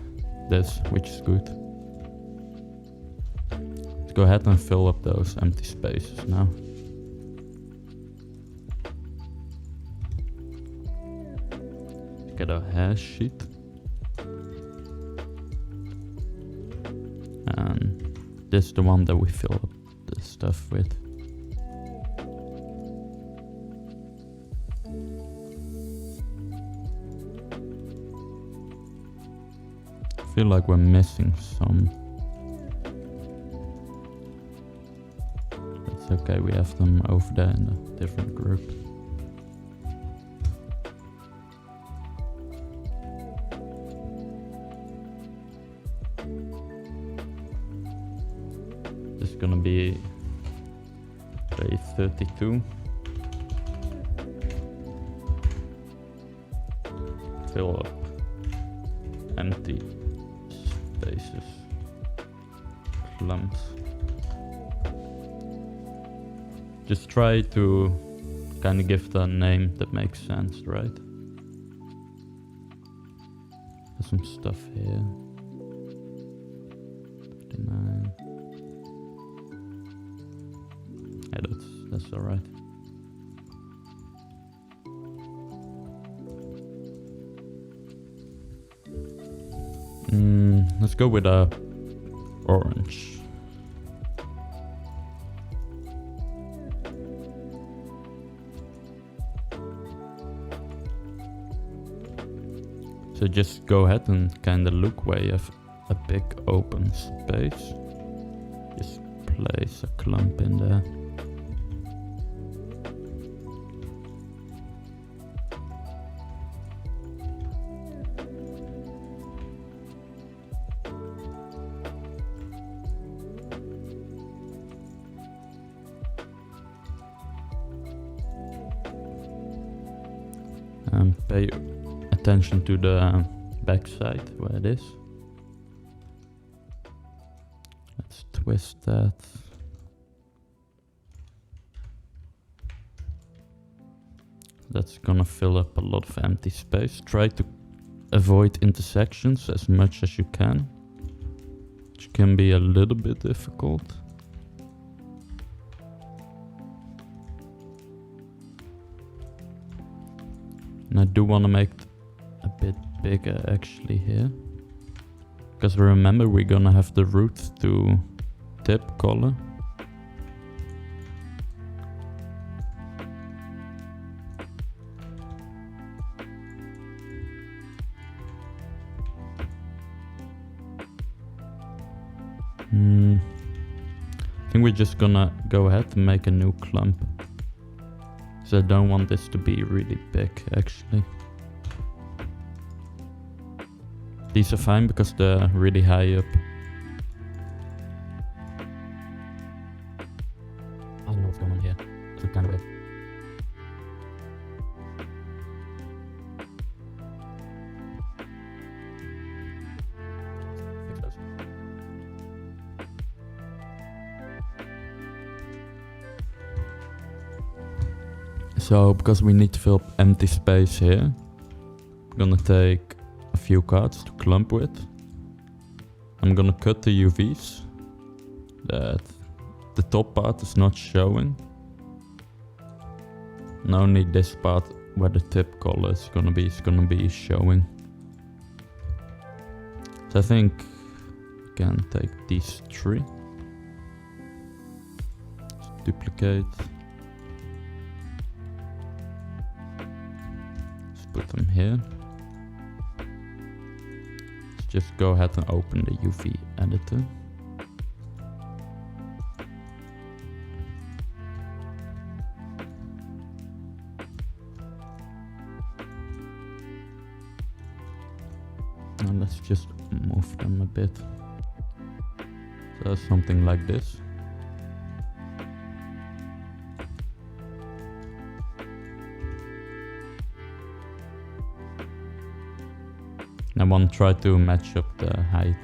this, which is good. Let's go ahead and fill up those empty spaces now. Get our hair sheet. And this is the one that we fill up the stuff with. I feel like we're missing some. That's okay, we have them over there in a different group. This is gonna be day 32. Fill up empty spaces, clumps. Just try to kind of give the name that makes sense, right? There's some stuff here. 39. Yeah, that's alright. Let's go with a orange. So just go ahead and kind of look where you have a big open space. Just place a clump in there. And pay attention to the back side where it is. Let's twist that. That's gonna fill up a lot of empty space. Try to avoid intersections as much as you can, which can be a little bit difficult. And I do want to make it a bit bigger actually here. Because remember, we're gonna have the roots to tip color. I think we're just gonna go ahead and make a new clump. So I don't want this to be really big actually. These are fine because they're really high up. I don't know what's going on here. It's kind of weird. Fix those. So because we need to fill up empty space here, I'm gonna take a few cards to clump with. I'm gonna cut the UVs that the top part is not showing. And only this part where the tip color is gonna be showing. So I think we can take these three. Just duplicate. Just put them here. Just go ahead and open the UV editor. Now let's just move them a bit. So something like this. I want to try to match up the height.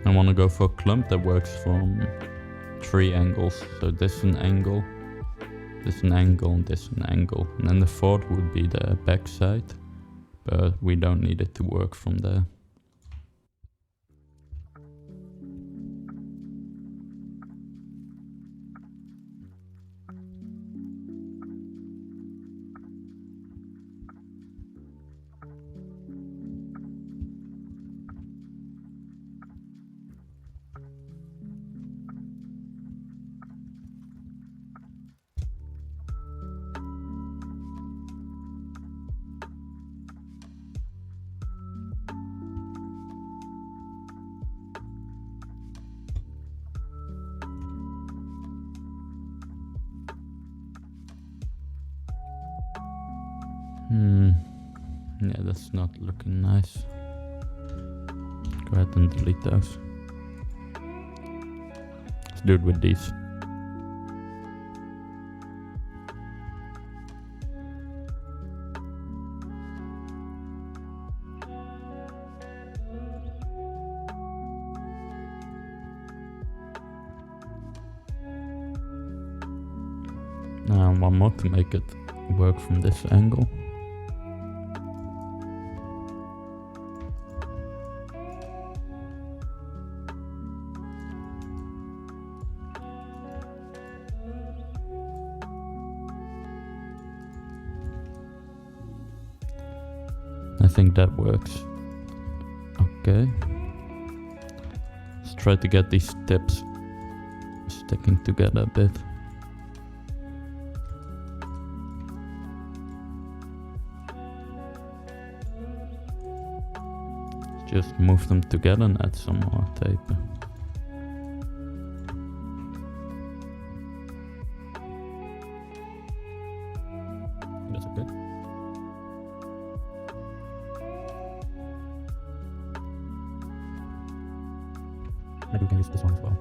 I want to go for a clump that works from 3 angles. So this an angle, this an angle, and this an angle. And then the fourth would be the back side, but we don't need it to work from there. Yeah, that's not looking nice. Go ahead and delete those. Let's do it with these. Now one more to make it work from this angle. think that works. Okay. Let's try to get these tips sticking together a bit. Just move them together and add some more tape. That's okay. Maybe we can use this one as well.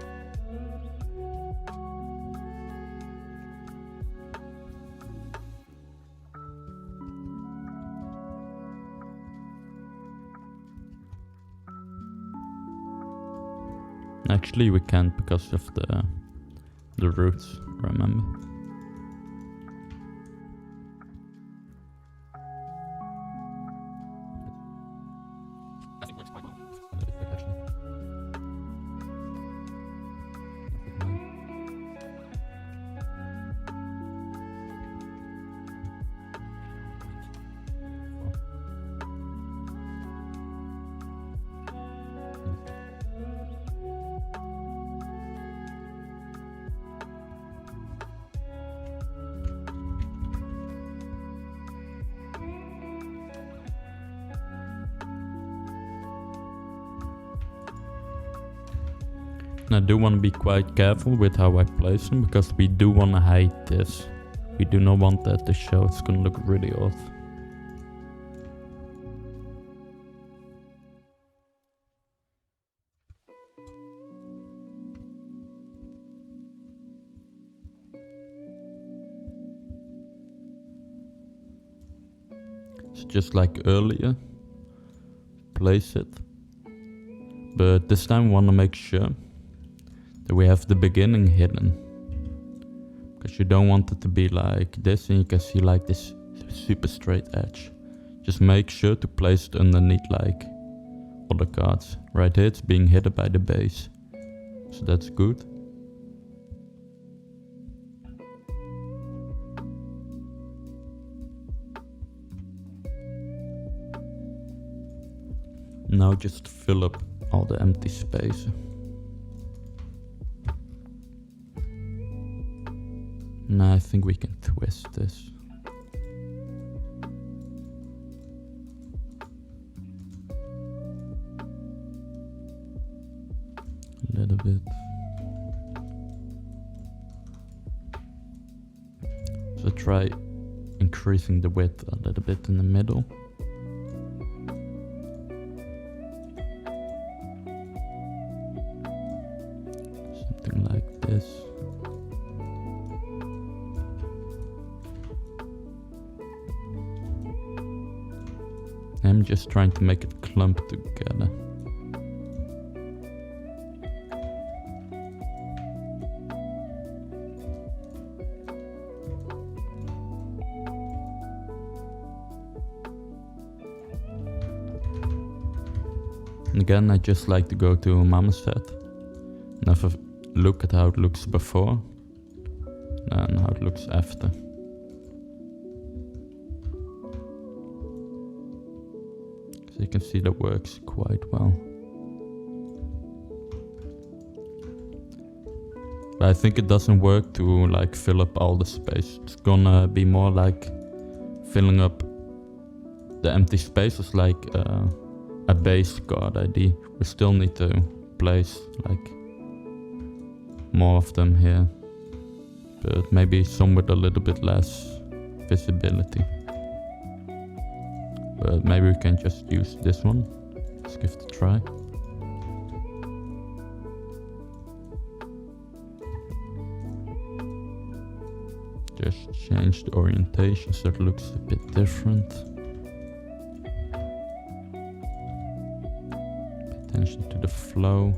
Actually, we can't because of the roots, remember? I think it works quite well. A little bit quick, actually. And I do want to be quite careful with how I place them, because we do want to hide this. We do not want that to show, it's gonna look really odd. So just like earlier, place it. But this time we want to make sure that we have the beginning hidden, because you don't want it to be like this and you can see like this super straight edge. Just make sure to place it underneath like other cards. Right here it's being hidden by the base, so that's good. Now just fill up all the empty space. Now I think we can twist this. A little bit. So try increasing the width a little bit in the middle. Something like this. I'm just trying to make it clump together. And again, I just like to go to Mama's set and have a look at how it looks before and how it looks after. So you can see that works quite well. But I think it doesn't work to like fill up all the space. It's gonna be more like filling up the empty spaces like a base card ID. We still need to place like more of them here, but maybe some with a little bit less visibility. But maybe we can just use this one. Let's give it a try. Just change the orientation so it looks a bit different. Pay attention to the flow.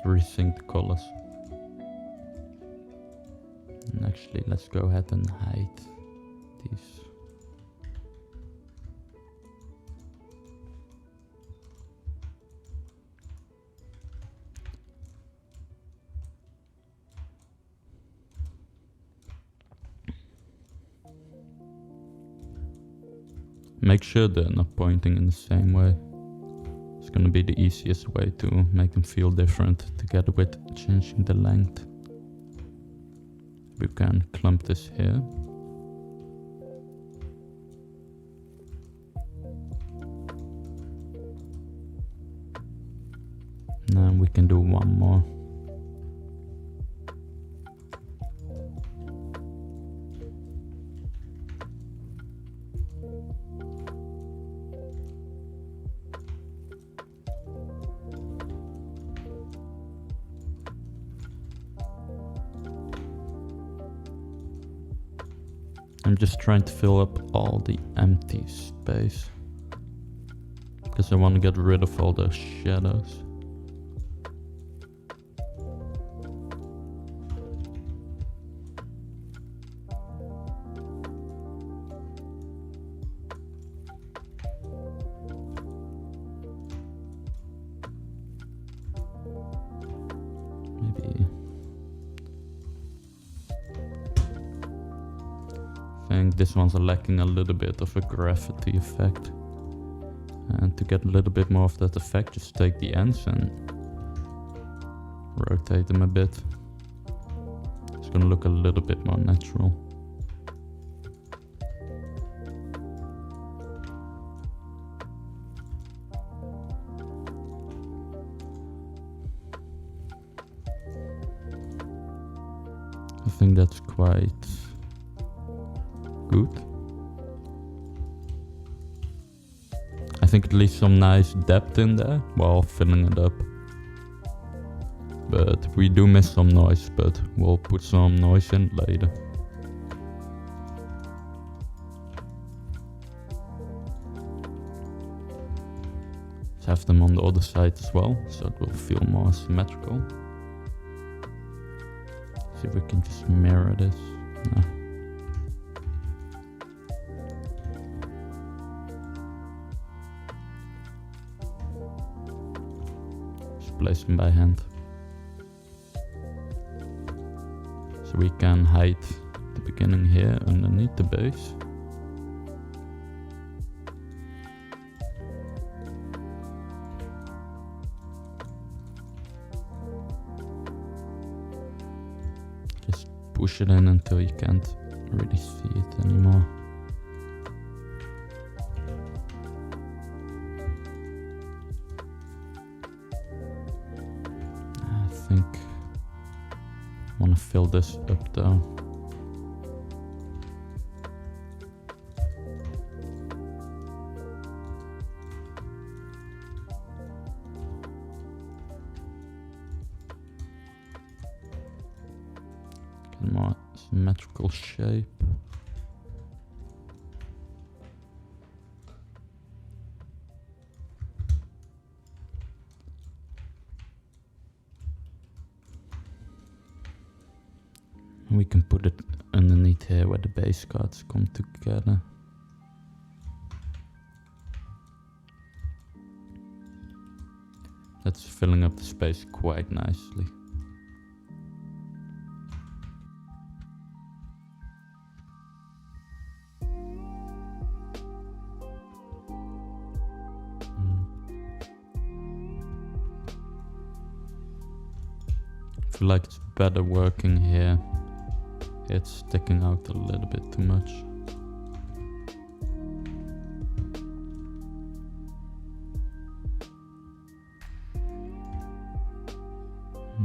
Resync the colors. And actually, let's go ahead and hide these. Make sure they're not pointing in the same way. It's gonna be the easiest way to make them feel different, together with changing the length. We can clump this here. Now we can do one more. I'm just trying to fill up all the empty space, because I want to get rid of all those shadows. Maybe I think this one's lacking a little bit of a gravity effect. And to get a little bit more of that effect, just take the ends and rotate them a bit. It's gonna look a little bit more natural. I think that's quite good. I think it leaves some nice depth in there while filling it up. But we do miss some noise, but we'll put some noise in later. Let's have them on the other side as well, so it will feel more symmetrical. See if we can just mirror this. No. Place them by hand. So we can hide the beginning here underneath the base. Just push it in until you can't really see it anymore. I want to fill this up though. Get more symmetrical shape. We can put it underneath here where the base cards come together. That's filling up the space quite nicely. I feel like it's better working here. It's sticking out a little bit too much.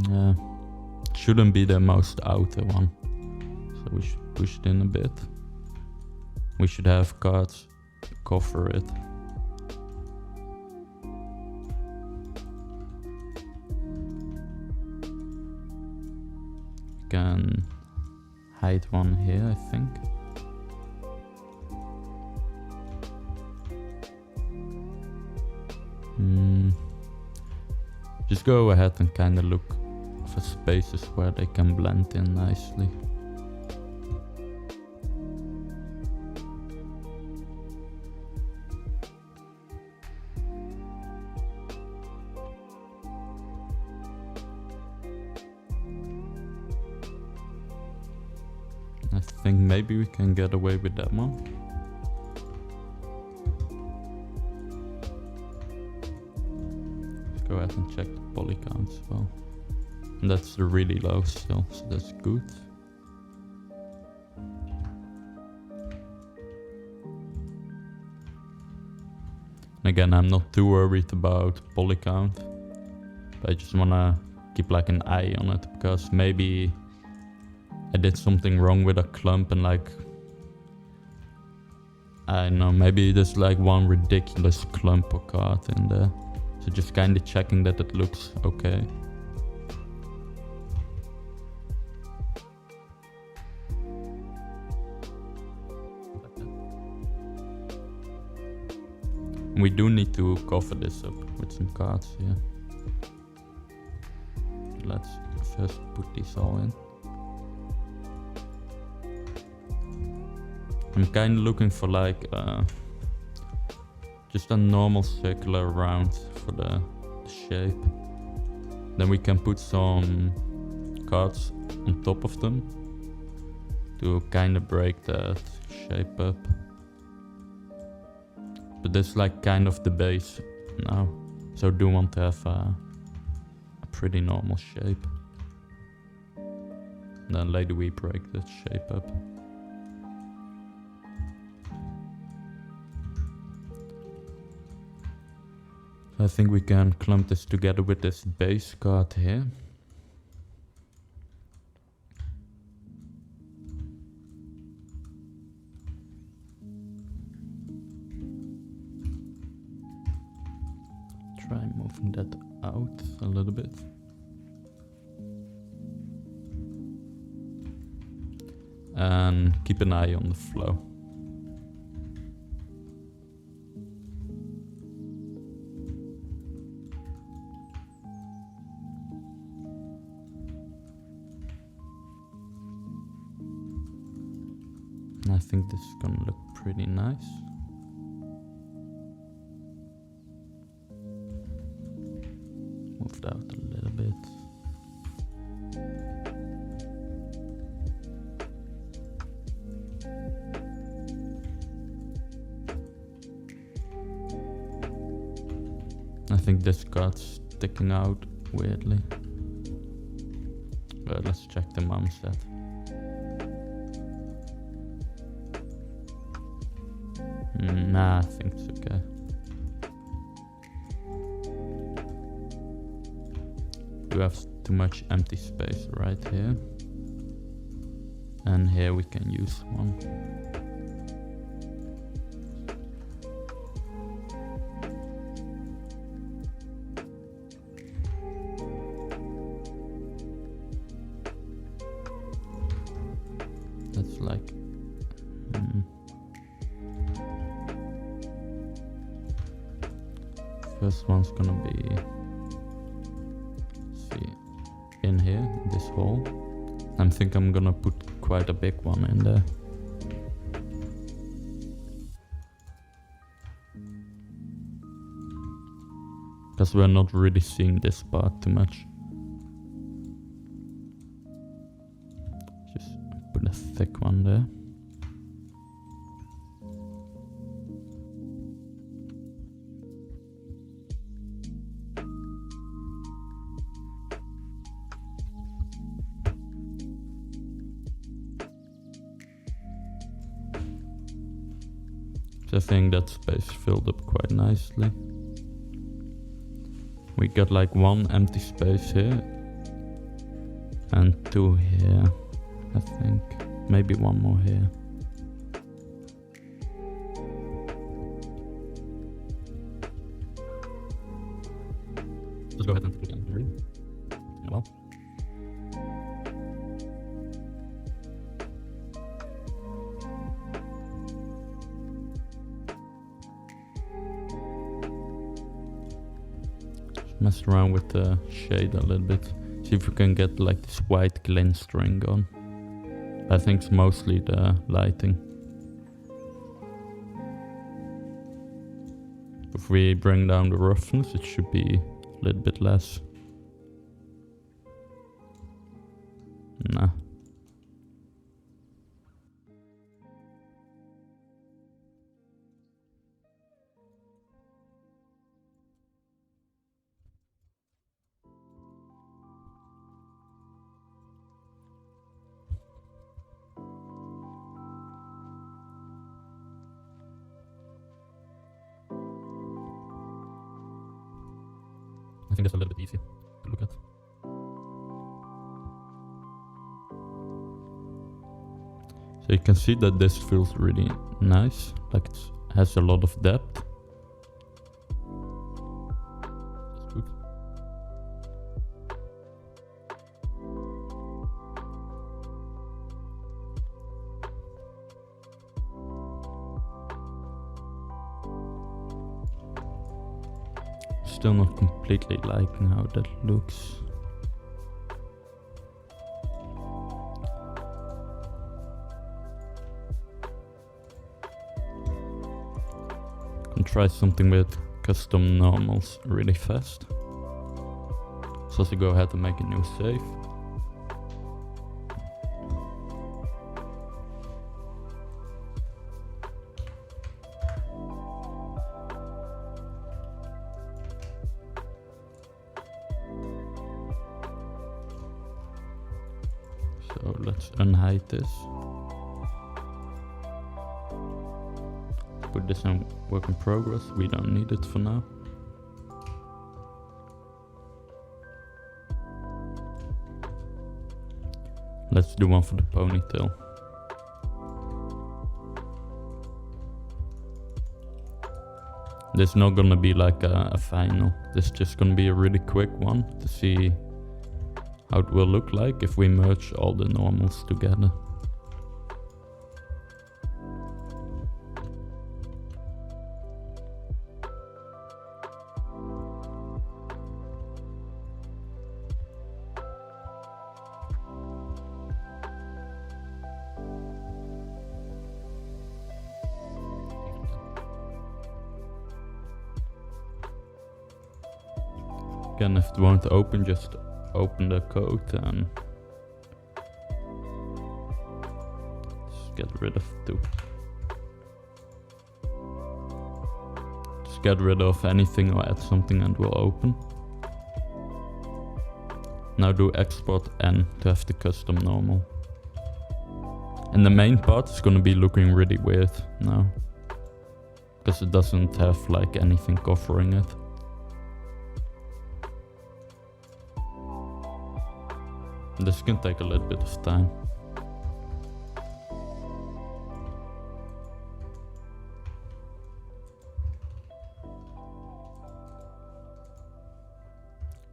Yeah, shouldn't be the most outer one, so we should push it in a bit. We should have cards cover it. Can hide one here, I think. Just go ahead and kind of look for spaces where they can blend in nicely. I think maybe we can get away with that one. go ahead and check the poly count as well. And that's really low still, so that's good. And again, I'm not too worried about poly count, but I just wanna keep like an eye on it, because maybe I did something wrong with a clump and like, I don't know, maybe there's like one ridiculous clump or card in there. So just kinda checking that it looks okay. We do need to cover this up with some cards here. Let's first put these all in. I'm kind of looking for like just a normal circular round for the shape. Then we can put some cards on top of them to kind of break that shape up. But this is like kind of the base now, so I do want to have a pretty normal shape. And then later we break that shape up. I think we can clump this together with this base card here. Try moving that out a little bit. And keep an eye on the flow. I think this is gonna look pretty nice. Move it out a little bit. I think this card's sticking out weirdly. But let's check the mom set. Nah, I think it's okay. We have too much empty space right here. And here we can use one. That's like... First one's gonna be, see, in here, in this hole. I think I'm gonna put quite a big one in there. Because we're not really seeing this part too much. Just put a thick one there. I think that space filled up quite nicely. We got like one empty space here and two here, I think. Maybe one more here. Let's go ahead and put it in. Well. Mess around with the shade a little bit. See if we can get like this white glintering on. I think it's mostly the lighting. If we bring down the roughness, it should be a little bit less. Nah. think that's a little bit easy to look at. So you can see that this feels really nice, like it has a lot of depth. That's good. Still not completely liking how that looks. Can try something with custom normals really fast. So also go ahead and make a new save. So let's unhide this. Put this in work in progress, we don't need it for now. Let's do one for the ponytail. This is not gonna be like a final, this is just gonna be a really quick one to see how it will look like if we merge all the normals together. Again, if it won't open, just open the code and just get rid of two. Just get rid of anything or add something and it will open. Now do export N to have the custom normal. And the main part is gonna be looking really weird now, because it doesn't have like anything covering it. This can take a little bit of time.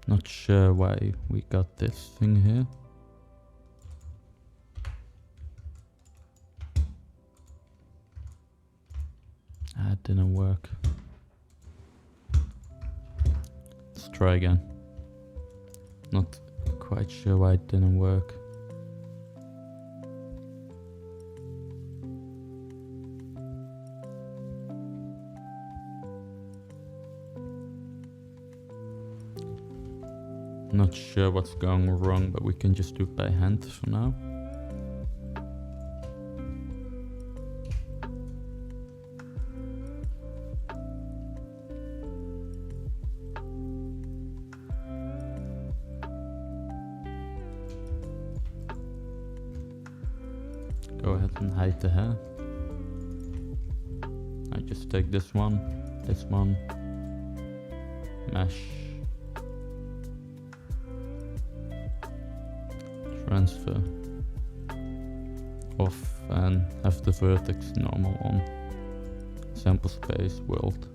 Not sure why we got this thing here. It didn't work. Let's try again. Not quite sure why it didn't work. Not sure what's going wrong, but we can just do it by hand for now. Go ahead and hide the hair. I just take this one, mesh, transfer off and have the vertex normal on. Sample space, world.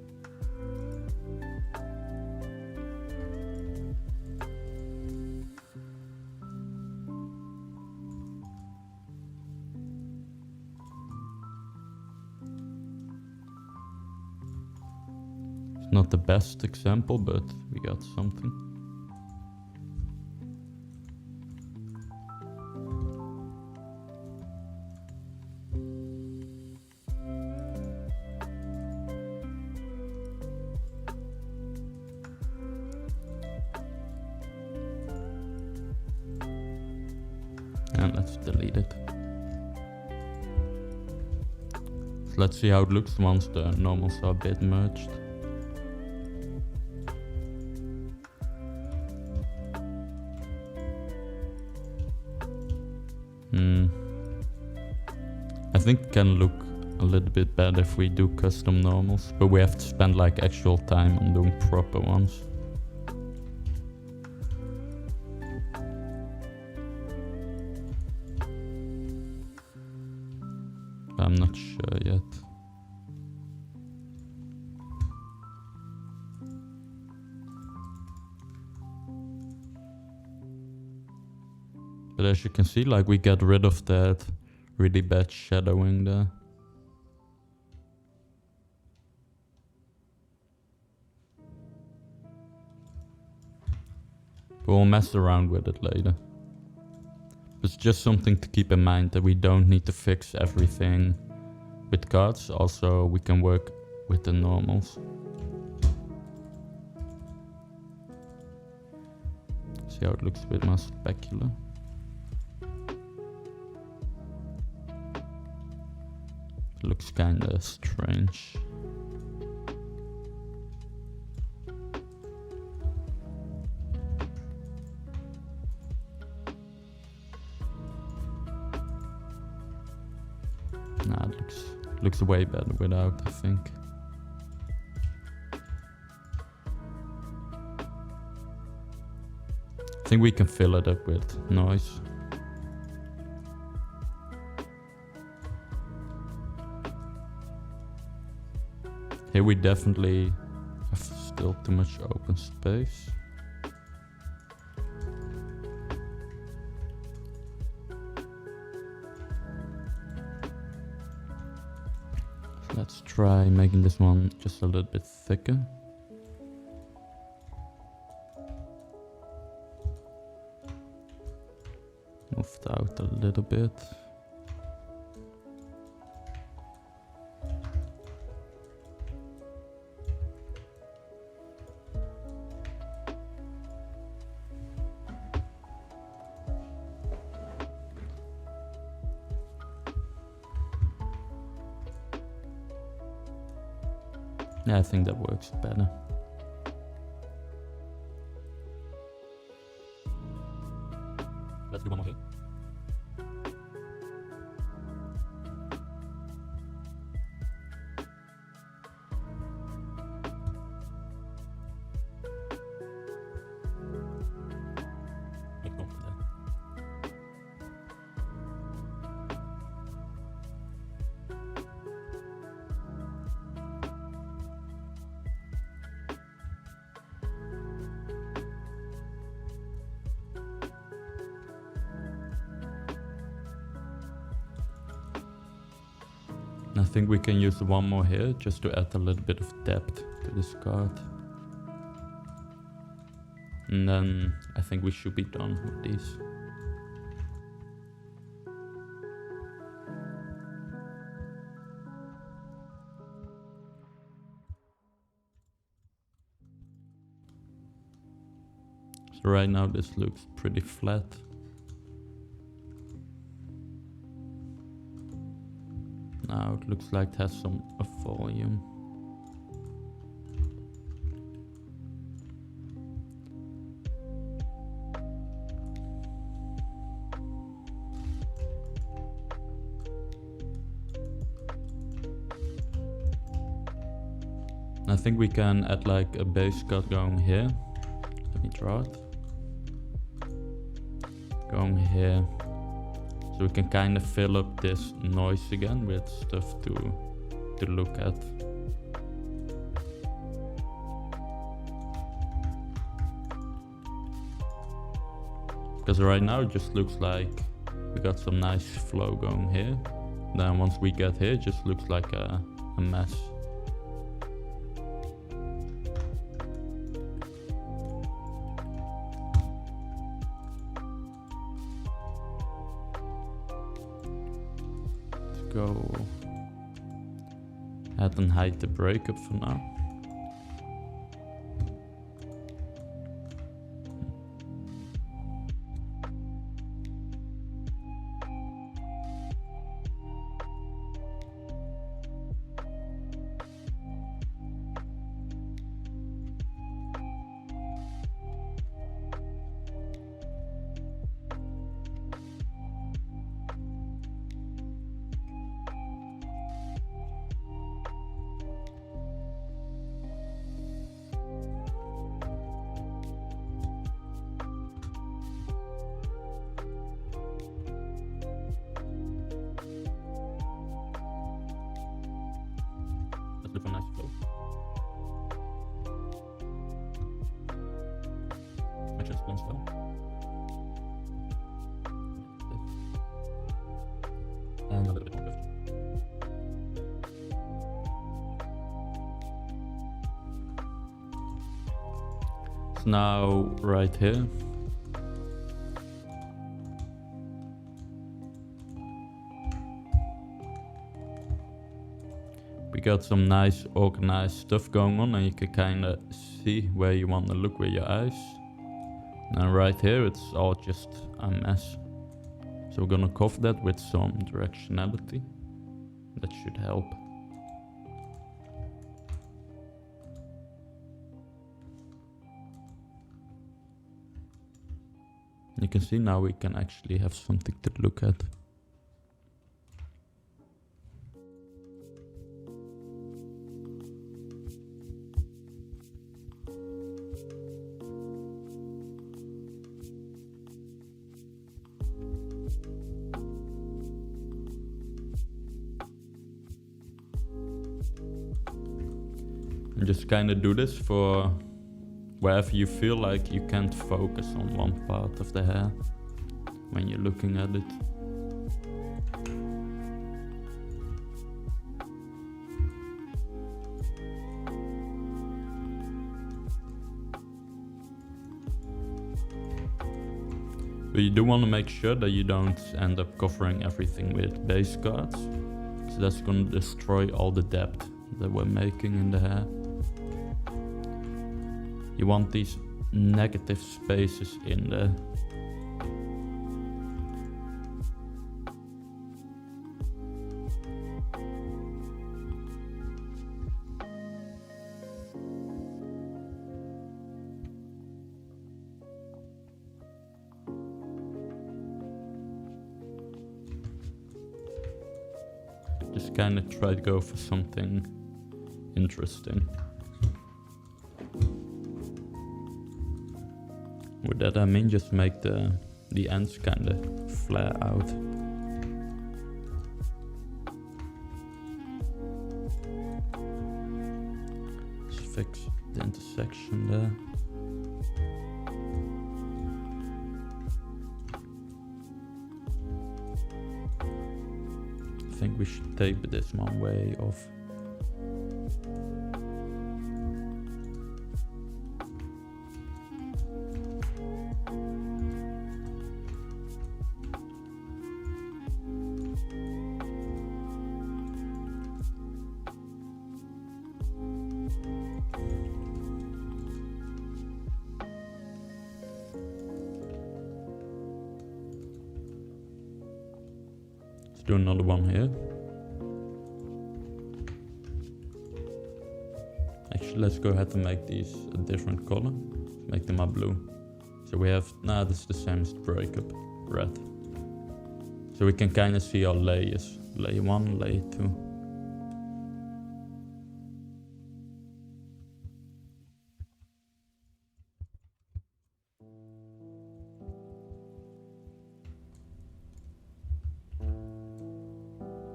Not the best example, but we got something. And let's delete it. So let's see how it looks once the normals are a bit merged. I think it can look a little bit better if we do custom normals, but we have to spend like actual time on doing proper ones. I'm not sure yet. But as you can see, like, we got rid of that really bad shadowing there. We'll mess around with it later. It's just something to keep in mind, that we don't need to fix everything with cards. Also, we can work with the normals. See how it looks a bit more specular. It looks kinda strange. Nah, it looks way better without, I think. I think we can fill it up with noise. Here we definitely have still too much open space. So let's try making this one just a little bit thicker. Moved out a little bit. Yeah, I think that works better. Let's do one more here. Make one from there. I think we can use one more here just to add a little bit of depth to this card. And then I think we should be done with these. So right now this looks pretty flat. Now it looks like it has some volume. I think we can add like a base card going here. Let me draw it. Going here. So we can kind of fill up this noise again with stuff to look at. Because right now it just looks like we got some nice flow going here. Then once we get here, it just looks like a mess. Go ahead and hide the breakup for now. just one step. And a little bit left. So now right here. We got some nice organized stuff going on, and you can kind of see where you want to look with your eyes. Now right here it's all just a mess. So we're gonna cover that with some directionality. That should help. You can see now we can actually have something to look at. And just kind of do this for wherever you feel like you can't focus on one part of the hair when you're looking at it. But you do want to make sure that you don't end up covering everything with base cards, so that's going to destroy all the depth that we're making in the hair. You want these negative spaces in there. Just kind of try to go for something interesting. With that I mean just make the ends kind of flare out. Just fix the intersection there. I think we should tape this one way off. Do another one here. Actually, let's go ahead and make these a different color. Make them a blue. So we have, this is the same as the Breakup, red. So we can kind of see our layers. Layer 1, layer 2.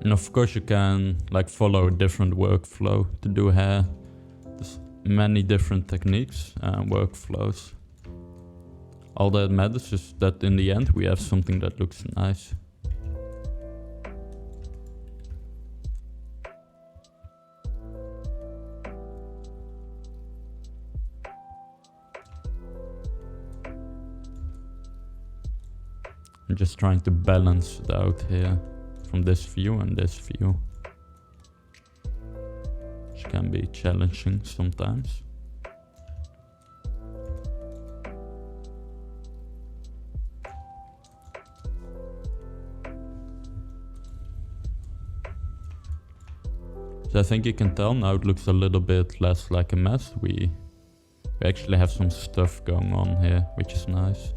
And of course you can like follow a different workflow to do hair. There's many different techniques and workflows. All that matters is that in the end we have something that looks nice. I'm just trying to balance it out here. From this view and this view, which can be challenging sometimes. So I think you can tell now it looks a little bit less like a mess. We actually have some stuff going on here, which is nice.